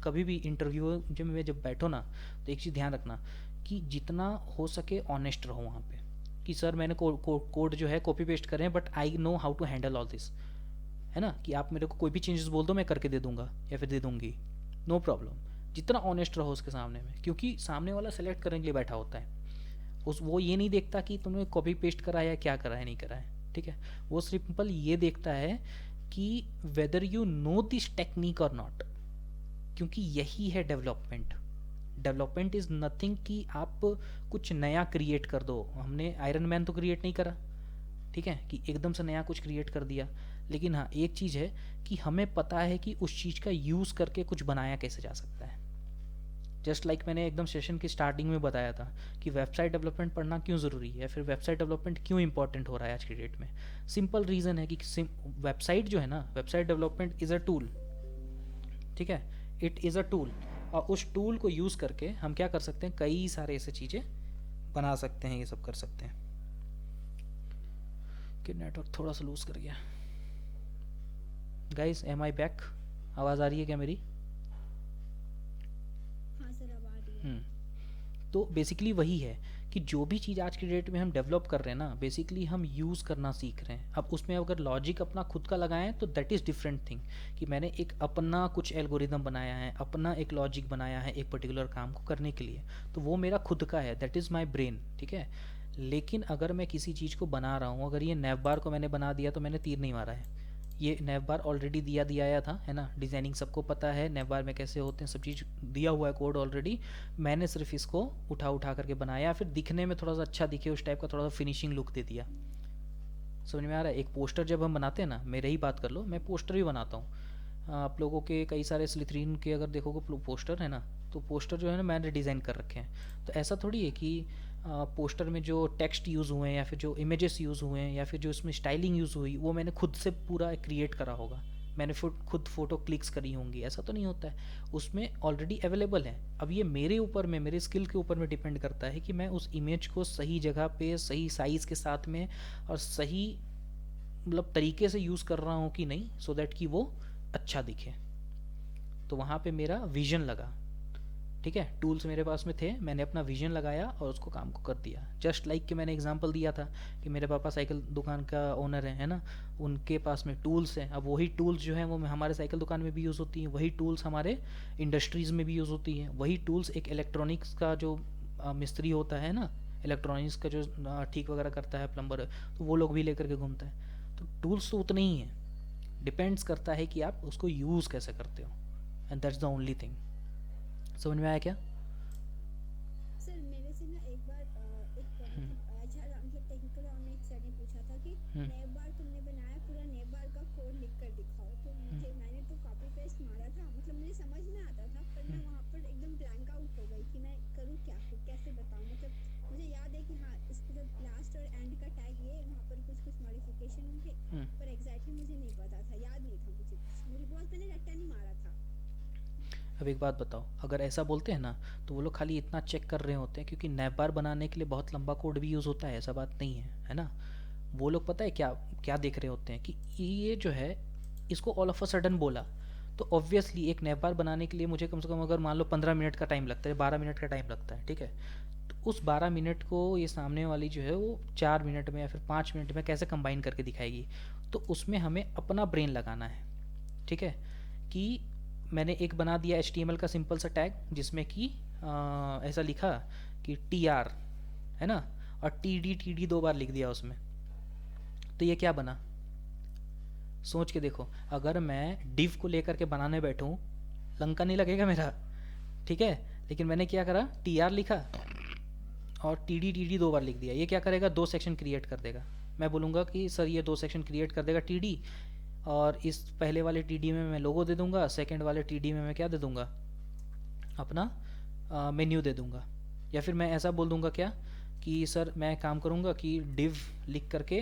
कभी भी इंटरव्यू जब बैठो ना, तो एक चीज़ ध्यान रखना कि जितना हो सके ऑनेस्ट रहो वहाँ पे, कि सर मैंने कोड जो है कॉपी पेस्ट करें, but I know how to handle all this, है ना। कि आप मेरे को कोई भी चेंजेस बोल दो, मैं करके दे दूंगा या फिर दे दूंगी, नो प्रॉब्लम। जितना ऑनेस्ट रहो उसके सामने में, क्योंकि सामने वाला सेलेक्ट करने के लिए बैठा होता है। वो ये नहीं देखता कि तुमने कॉपी पेस्ट करा है या क्या करा है, नहीं करा है, ठीक है। वो सिंपल ये देखता है कि whether you know this technique और नॉट, क्योंकि यही है डेवलपमेंट। डेवलपमेंट इज़ नथिंग कि आप कुछ नया क्रिएट कर दो। हमने आयरन मैन तो क्रिएट नहीं करा, ठीक है, कि एकदम से नया कुछ क्रिएट कर दिया। लेकिन हाँ, एक चीज़ है कि हमें पता है कि उस चीज़ का यूज़ करके कुछ बनाया कैसे जा सकता है। जस्ट लाइक मैंने एकदम सेशन की स्टार्टिंग में बताया था कि वेबसाइट डेवलपमेंट पढ़ना क्यों ज़रूरी है, फिर वेबसाइट डेवलपमेंट क्यों इंपॉर्टेंट हो रहा है आज की डेट में। सिंपल रीज़न है कि वेबसाइट जो है ना, website development is a tool, ठीक है, इट इज़ अ टूल। और उस टूल को यूज़ करके हम क्या कर सकते हैं, कई सारे ऐसे चीज़ें बना सकते हैं, ये सब कर सकते हैं। कि नेटवर्क थोड़ा सा लूज़ कर गया। गाइस एम आई बैक? आवाज़ आ रही है क्या मेरी? हाँ सर, अब आ रही है। तो बेसिकली वही है कि जो भी चीज़ आज की डेट में हम डेवलप कर रहे हैं ना, बेसिकली हम यूज़ करना सीख रहे हैं। अब उसमें अगर लॉजिक अपना खुद का लगाएं तो दैट इज़ डिफरेंट थिंग, कि मैंने एक अपना कुछ एल्गोरिदम बनाया है, अपना एक लॉजिक बनाया है एक पर्टिकुलर काम को करने के लिए, तो वो मेरा खुद का है, दैट इज़ माई ब्रेन, ठीक है। लेकिन अगर मैं किसी चीज़ को बना रहा हूँ, अगर ये नैव बार को मैंने बना दिया तो मैंने तीर नहीं मारा है। ये नैव बार ऑलरेडी दिया आया था, है ना, डिज़ाइनिंग सबको पता है, नैव बार में कैसे होते हैं, सब चीज़ दिया हुआ है कोड ऑलरेडी। मैंने सिर्फ इसको उठा करके बनाया, फिर दिखने में थोड़ा सा अच्छा दिखे उस टाइप का, थोड़ा सा फिनिशिंग लुक दे दिया। समझ में आ रहा है? एक पोस्टर जब हम बनाते हैं ना, मेरे ही बात कर लो, मैं पोस्टर भी बनाता हूँ। आप लोगों के कई सारे स्लिथरीन के अगर देखोगे पोस्टर है ना, तो पोस्टर जो है ना मैंने डिज़ाइन कर रखे हैं। तो ऐसा थोड़ी है कि पोस्टर में जो टेक्स्ट यूज़ हुए हैं या फिर जो इमेजेस यूज़ हुए हैं या फिर जो इसमें स्टाइलिंग यूज़ हुई, वो मैंने खुद से पूरा क्रिएट करा होगा, मैंने खुद फ़ोटो क्लिक्स करी होंगी, ऐसा तो नहीं होता है। उसमें ऑलरेडी अवेलेबल है। अब ये मेरे ऊपर में, मेरे स्किल के ऊपर में डिपेंड करता है कि मैं उस इमेज को सही जगह पे, सही साइज़ के साथ में और सही मतलब तरीके से यूज़ कर रहा हूँ कि नहीं, सो दैट कि वो अच्छा दिखे। तो वहाँ पे मेरा विजन लगा, ठीक ठीक है, टूल्स मेरे पास में थे, मैंने अपना विजन लगाया और उसको काम को कर दिया। जस्ट लाइक कि मैंने एग्जांपल दिया था कि मेरे पापा साइकिल दुकान का ओनर है ना, उनके पास में टूल्स हैं। अब वही टूल्स जो हैं वो हमारे साइकिल दुकान में भी यूज़ होती हैं, वही टूल्स हमारे इंडस्ट्रीज़ में भी यूज़ होती हैं, वही टूल्स एक इलेक्ट्रॉनिक्स का जो मिस्त्री होता है ना, इलेक्ट्रॉनिक्स का जो ठीक वगैरह करता है, प्लम्बर, तो वो लोग भी लेकर के घूमता है। तो टूल्स तो उतने ही हैं, डिपेंड्स करता है कि आप उसको यूज़ कैसे करते हो, and that's the only thing. समझ में आया क्या? सर मेरे से ना एक बार मतलब टेक्निकल राउंड में एक सर ने पूछा था कि नैब बार तुमने बनाया, पूरा नैब बार का कोड लिख कर दिखाओ। तो मैंने तो कॉपी पेस्ट मारा था, मतलब मुझे समझ में आता था, पर मैं वहाँ पर एकदम ब्लैंक आउट हो गई कि मैं करूँ क्या, फिर कैसे बताऊँ। मतलब मुझे याद है कि हाँ इसके जो लास्ट और एंड का टैग ये वहाँ पर कुछ मॉडिफिकेशन होंगे, पर एग्जैक्टली मुझे नहीं पता था, याद नहीं था मुझे कुछ, मेरी बहुत मैंने रट्टा नहीं मारा था। अब एक बात बताओ, अगर ऐसा बोलते हैं ना तो वो लोग खाली इतना चेक कर रहे होते हैं, क्योंकि नैब बार बनाने के लिए बहुत लंबा कोड भी यूज़ होता है, ऐसा बात नहीं है, है ना। वो लोग पता है क्या क्या देख रहे होते हैं कि ये जो है इसको ऑल ऑफ अ सडन बोला, तो ऑब्वियसली एक नैब बार बनाने के लिए मुझे कम से कम अगर मान लो 15 मिनट का टाइम लगता है, 12 मिनट का टाइम लगता है, ठीक है। तो उस 12 मिनट को ये सामने वाली जो है वो 4 मिनट में या फिर 5 मिनट में कैसे कंबाइन करके दिखाएगी, तो उसमें हमें अपना ब्रेन लगाना है, ठीक है। कि मैंने एक बना दिया HTML का सिंपल सा टैग जिसमें कि ऐसा लिखा कि TR, है ना, और TD 2 बार लिख दिया उसमें, तो ये क्या बना? सोच के देखो, अगर मैं div को लेकर के बनाने बैठूं, लंका नहीं लगेगा मेरा, ठीक है। लेकिन मैंने क्या करा, TR लिखा और TD 2 बार लिख दिया। ये क्या करेगा, 2 सेक्शन क्रिएट कर देगा। मैं बोलूँगा कि सर ये 2 सेक्शन क्रिएट कर देगा TD, और इस पहले वाले TD में मैं लोगो दे दूंगा, सेकंड वाले TD में मैं क्या दे दूंगा, अपना मेन्यू दे दूंगा। या फिर मैं ऐसा बोल दूंगा क्या कि सर मैं काम करूंगा कि div लिख करके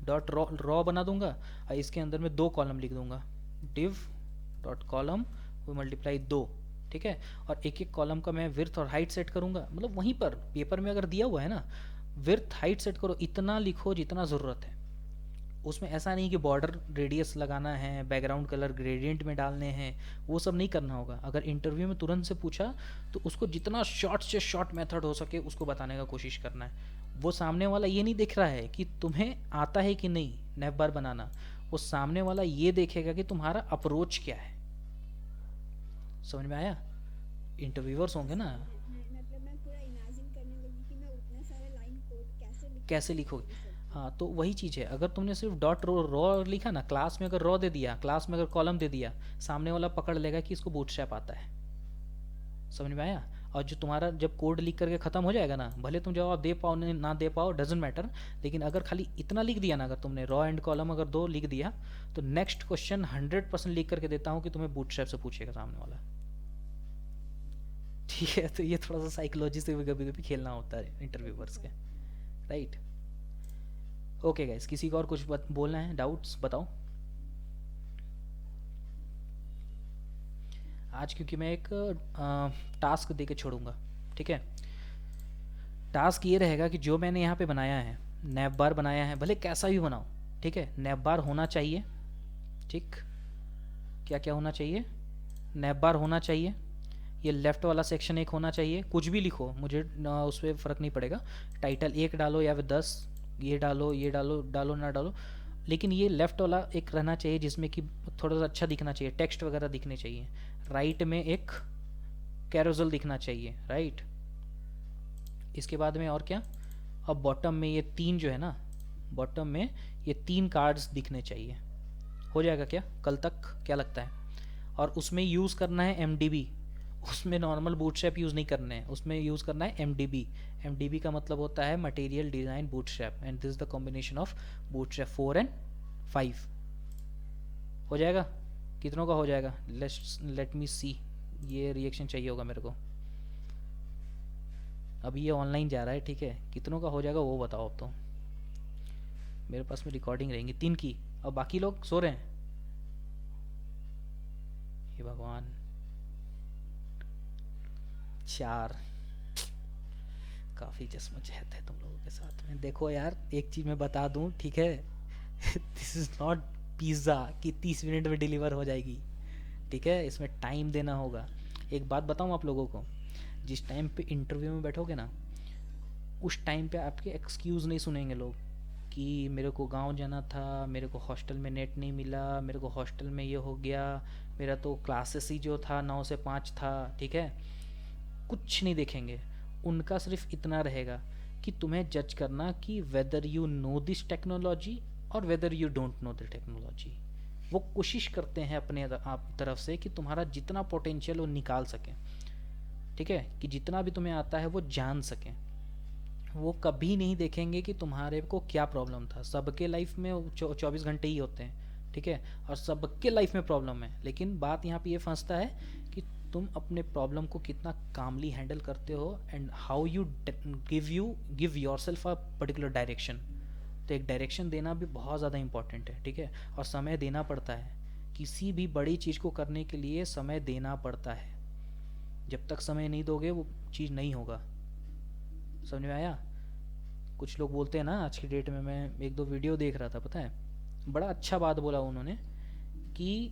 डॉट रॉ बना दूंगा, और इसके अंदर में 2 कॉलम लिख दूंगा, div डॉट कॉलम मल्टीप्लाई 2, ठीक है। और एक एक कॉलम का मैं विड्थ और हाइट सेट करूंगा, मतलब वहीं पर पेपर में अगर दिया हुआ है ना, विड्थ हाइट सेट करो, इतना लिखो जितना ज़रूरत है। उसमें ऐसा नहीं कि बॉर्डर रेडियस लगाना है, बैकग्राउंड कलर ग्रेडियंट में डालने हैं, वो सब नहीं करना होगा। अगर इंटरव्यू में तुरंत से पूछा तो उसको जितना शॉर्ट से शॉर्ट मेथड हो सके उसको बताने का कोशिश करना है। वो सामने वाला ये नहीं देख रहा है कि तुम्हें आता है कि नहीं नैब बार बनाना, वो सामने वाला ये देखेगा कि तुम्हारा अप्रोच क्या है। समझ में आया? इंटरव्यूअर्स होंगे ना, मतलब मैं पूरा इमेजिन करने लगी कि मैं उतना सारा लाइन कोड कैसे लिखोगे। हाँ, तो वही चीज़ है, अगर तुमने सिर्फ डॉट रॉ लिखा ना, क्लास में अगर रॉ दे दिया, क्लास में अगर कॉलम दे दिया, सामने वाला पकड़ लेगा कि इसको बूटस्ट्रैप आता है। समझ में आया? और जो तुम्हारा जब कोड लिख करके ख़त्म हो जाएगा ना, भले तुम जवाब दे पाओ ना दे पाओ, डजेंट मैटर, लेकिन अगर खाली इतना लिख दिया ना, अगर तुमने रॉ एंड कॉलम अगर 2 लिख दिया, तो नेक्स्ट क्वेश्चन 100% लिख करके देता हूँ कि तुम्हें बूटस्ट्रैप से पूछेगा सामने वाला। ठीक है, तो ये थोड़ा सा साइकोलॉजी से भी कभी कभी खेलना होता है इंटरव्यूअर्स के, राइट। ओके गाइस, किसी को और कुछ बोलना है, डाउट्स बताओ। आज क्योंकि मैं एक टास्क दे के छोड़ूंगा, ठीक है। टास्क ये रहेगा कि जो मैंने यहाँ पे बनाया है, नैब बार बनाया है, भले कैसा भी बनाओ, ठीक है, नैब बार होना चाहिए, ठीक। क्या क्या होना चाहिए, नैब बार होना चाहिए, ये लेफ़्ट वाला सेक्शन एक होना चाहिए, कुछ भी लिखो मुझे उस पर फ़र्क नहीं पड़ेगा, टाइटल 1 डालो या फिर 10, ये डालो ना डालो, लेकिन ये लेफ़्ट वाला एक रहना चाहिए जिसमें कि थोड़ा सा अच्छा दिखना चाहिए, टेक्स्ट वगैरह दिखने चाहिए। राइट में एक कैरोजल दिखना चाहिए, राइट। इसके बाद में और क्या, अब बॉटम में ये 3 जो है ना, बॉटम में ये 3 कार्ड्स दिखने चाहिए। हो जाएगा क्या कल तक, क्या लगता है? और उसमें यूज़ करना है MDB, उसमें नॉर्मल बूटस्ट्रैप यूज़ नहीं करने हैं, उसमें यूज़ करना है MDB। MDB का मतलब होता है material design bootstrap, and this is the combination of bootstrap 4 और 5। हो जाएगा? कितनों का हो जाएगा? लेट मी सी, ये रिएक्शन चाहिए होगा मेरे को। अभी ये ऑनलाइन जा रहा है, ठीक है, कितनों का हो जाएगा वो बताओ। अब तो मेरे पास में रिकॉर्डिंग रहेंगी 3 की, और बाकी लोग सो रहे हैं। हे भगवान, 4, काफ़ी जस्मोजहद है तुम लोगों के साथ में। देखो यार, एक चीज़ मैं बता दूं, ठीक है, दिस इज़ नॉट पिज़्ज़ा कि 30 मिनट में डिलीवर हो जाएगी, ठीक है, इसमें टाइम देना होगा। एक बात बताऊं आप लोगों को, जिस टाइम पे इंटरव्यू में बैठोगे ना, उस टाइम पे आपके एक्सक्यूज़ नहीं सुनेंगे लोग कि मेरे को गांव जाना था, मेरे को हॉस्टल में नेट नहीं मिला, मेरे को हॉस्टल में ये हो गया, मेरा तो क्लासेस ही जो था 9 से 5 था, ठीक है। कुछ नहीं देखेंगे, उनका सिर्फ इतना रहेगा कि तुम्हें जज करना कि whether you know this technology और whether you don't know the technology. वो कोशिश करते हैं अपने आप तरफ से कि तुम्हारा जितना पोटेंशियल वो निकाल सकें, ठीक है, कि जितना भी तुम्हें आता है वो जान सकें। वो कभी नहीं देखेंगे कि तुम्हारे को क्या प्रॉब्लम था। सबके लाइफ में 24 घंटे ही होते हैं, ठीक है, और सबके लाइफ में प्रॉब्लम है, लेकिन बात यहाँ पे ये फंसता है कि तुम अपने प्रॉब्लम को कितना कामली हैंडल करते हो and how you give yourself a particular direction. तो एक डायरेक्शन देना भी बहुत ज़्यादा इंपॉर्टेंट है, ठीक है, और समय देना पड़ता है। किसी भी बड़ी चीज़ को करने के लिए समय देना पड़ता है। जब तक समय नहीं दोगे वो चीज़ नहीं होगा। समझ में आया? कुछ लोग बोलते हैं ना, आज की डेट में मैं एक दो वीडियो देख रहा था, पता है, बड़ा अच्छा बात बोला उन्होंने कि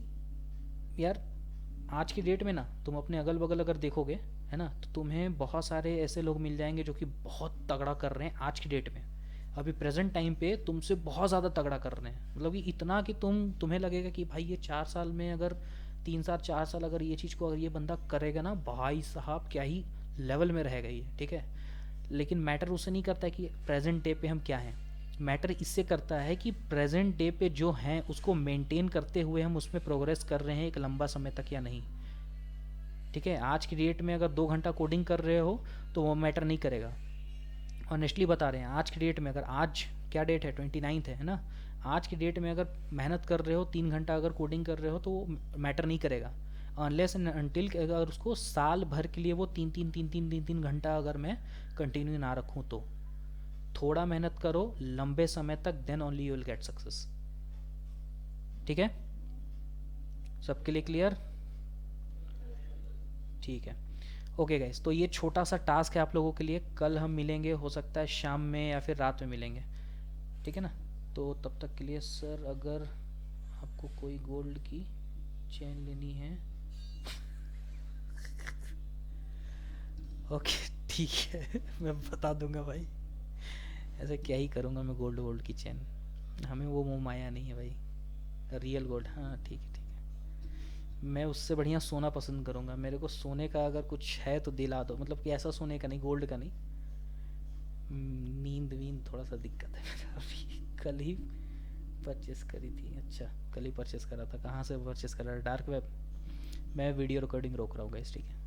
यार आज की डेट में ना तुम अपने अगल बगल अगर देखोगे, है ना, तो तुम्हें बहुत सारे ऐसे लोग मिल जाएंगे जो कि बहुत तगड़ा कर रहे हैं आज की डेट में, अभी प्रेजेंट टाइम पे तुमसे बहुत ज़्यादा तगड़ा कर रहे हैं। मतलब कि इतना कि तुम्हें लगेगा कि भाई ये 4 साल में अगर 3 साल 4 साल अगर ये चीज़ को अगर ये बंदा करेगा ना, भाई साहब क्या ही लेवल में रहेगा ये, ठीक है। लेकिन मैटर उससे नहीं करता है कि प्रेजेंट डे पे हम क्या हैं, मैटर इससे करता है कि प्रेजेंट डे पे जो हैं उसको मेंटेन करते हुए हम उसमें प्रोग्रेस कर रहे हैं एक लंबा समय तक या नहीं, ठीक है। आज की डेट में अगर 2 घंटा कोडिंग कर रहे हो तो वो मैटर नहीं करेगा। ऑनेस्टली बता रहे हैं, आज की डेट में अगर आज क्या डेट है, 29 है ना, आज की डेट में अगर मेहनत कर रहे हो 3 घंटा अगर कोडिंग कर रहे हो तो वो मैटर नहीं करेगा, अनलेस एंड अनटिल अगर उसको साल भर के लिए वो 3 घंटा अगर मैं कंटिन्यू ना रखूँ तो। थोड़ा मेहनत करो लंबे समय तक, then only you will get success, ठीक है। सबके लिए क्लियर? ठीक है, ओके गाइस, तो ये छोटा सा टास्क है आप लोगों के लिए। कल हम मिलेंगे, हो सकता है शाम में या फिर रात में मिलेंगे, ठीक है ना। तो तब तक के लिए सर, अगर आपको कोई गोल्ड की चेन लेनी है ओके ठीक है मैं बता दूंगा भाई, ऐसे क्या ही करूँगा मैं गोल्ड की चेन, हमें वो मोह माया नहीं है भाई, रियल गोल्ड। हाँ ठीक है ठीक है, मैं उससे बढ़िया सोना पसंद करूँगा। मेरे को सोने का अगर कुछ है तो दिला दो, मतलब कि ऐसा सोने का नहीं, गोल्ड का नहीं। नींद वींद थोड़ा सा दिक्कत है मेरा अभी, कल ही परचेस करी थी। अच्छा, कल ही परचेस करा था, कहाँ से परचेस करा? Dark web. मैं वीडियो रिकॉर्डिंग रोक रहा हूँ गाइस, ठीक है।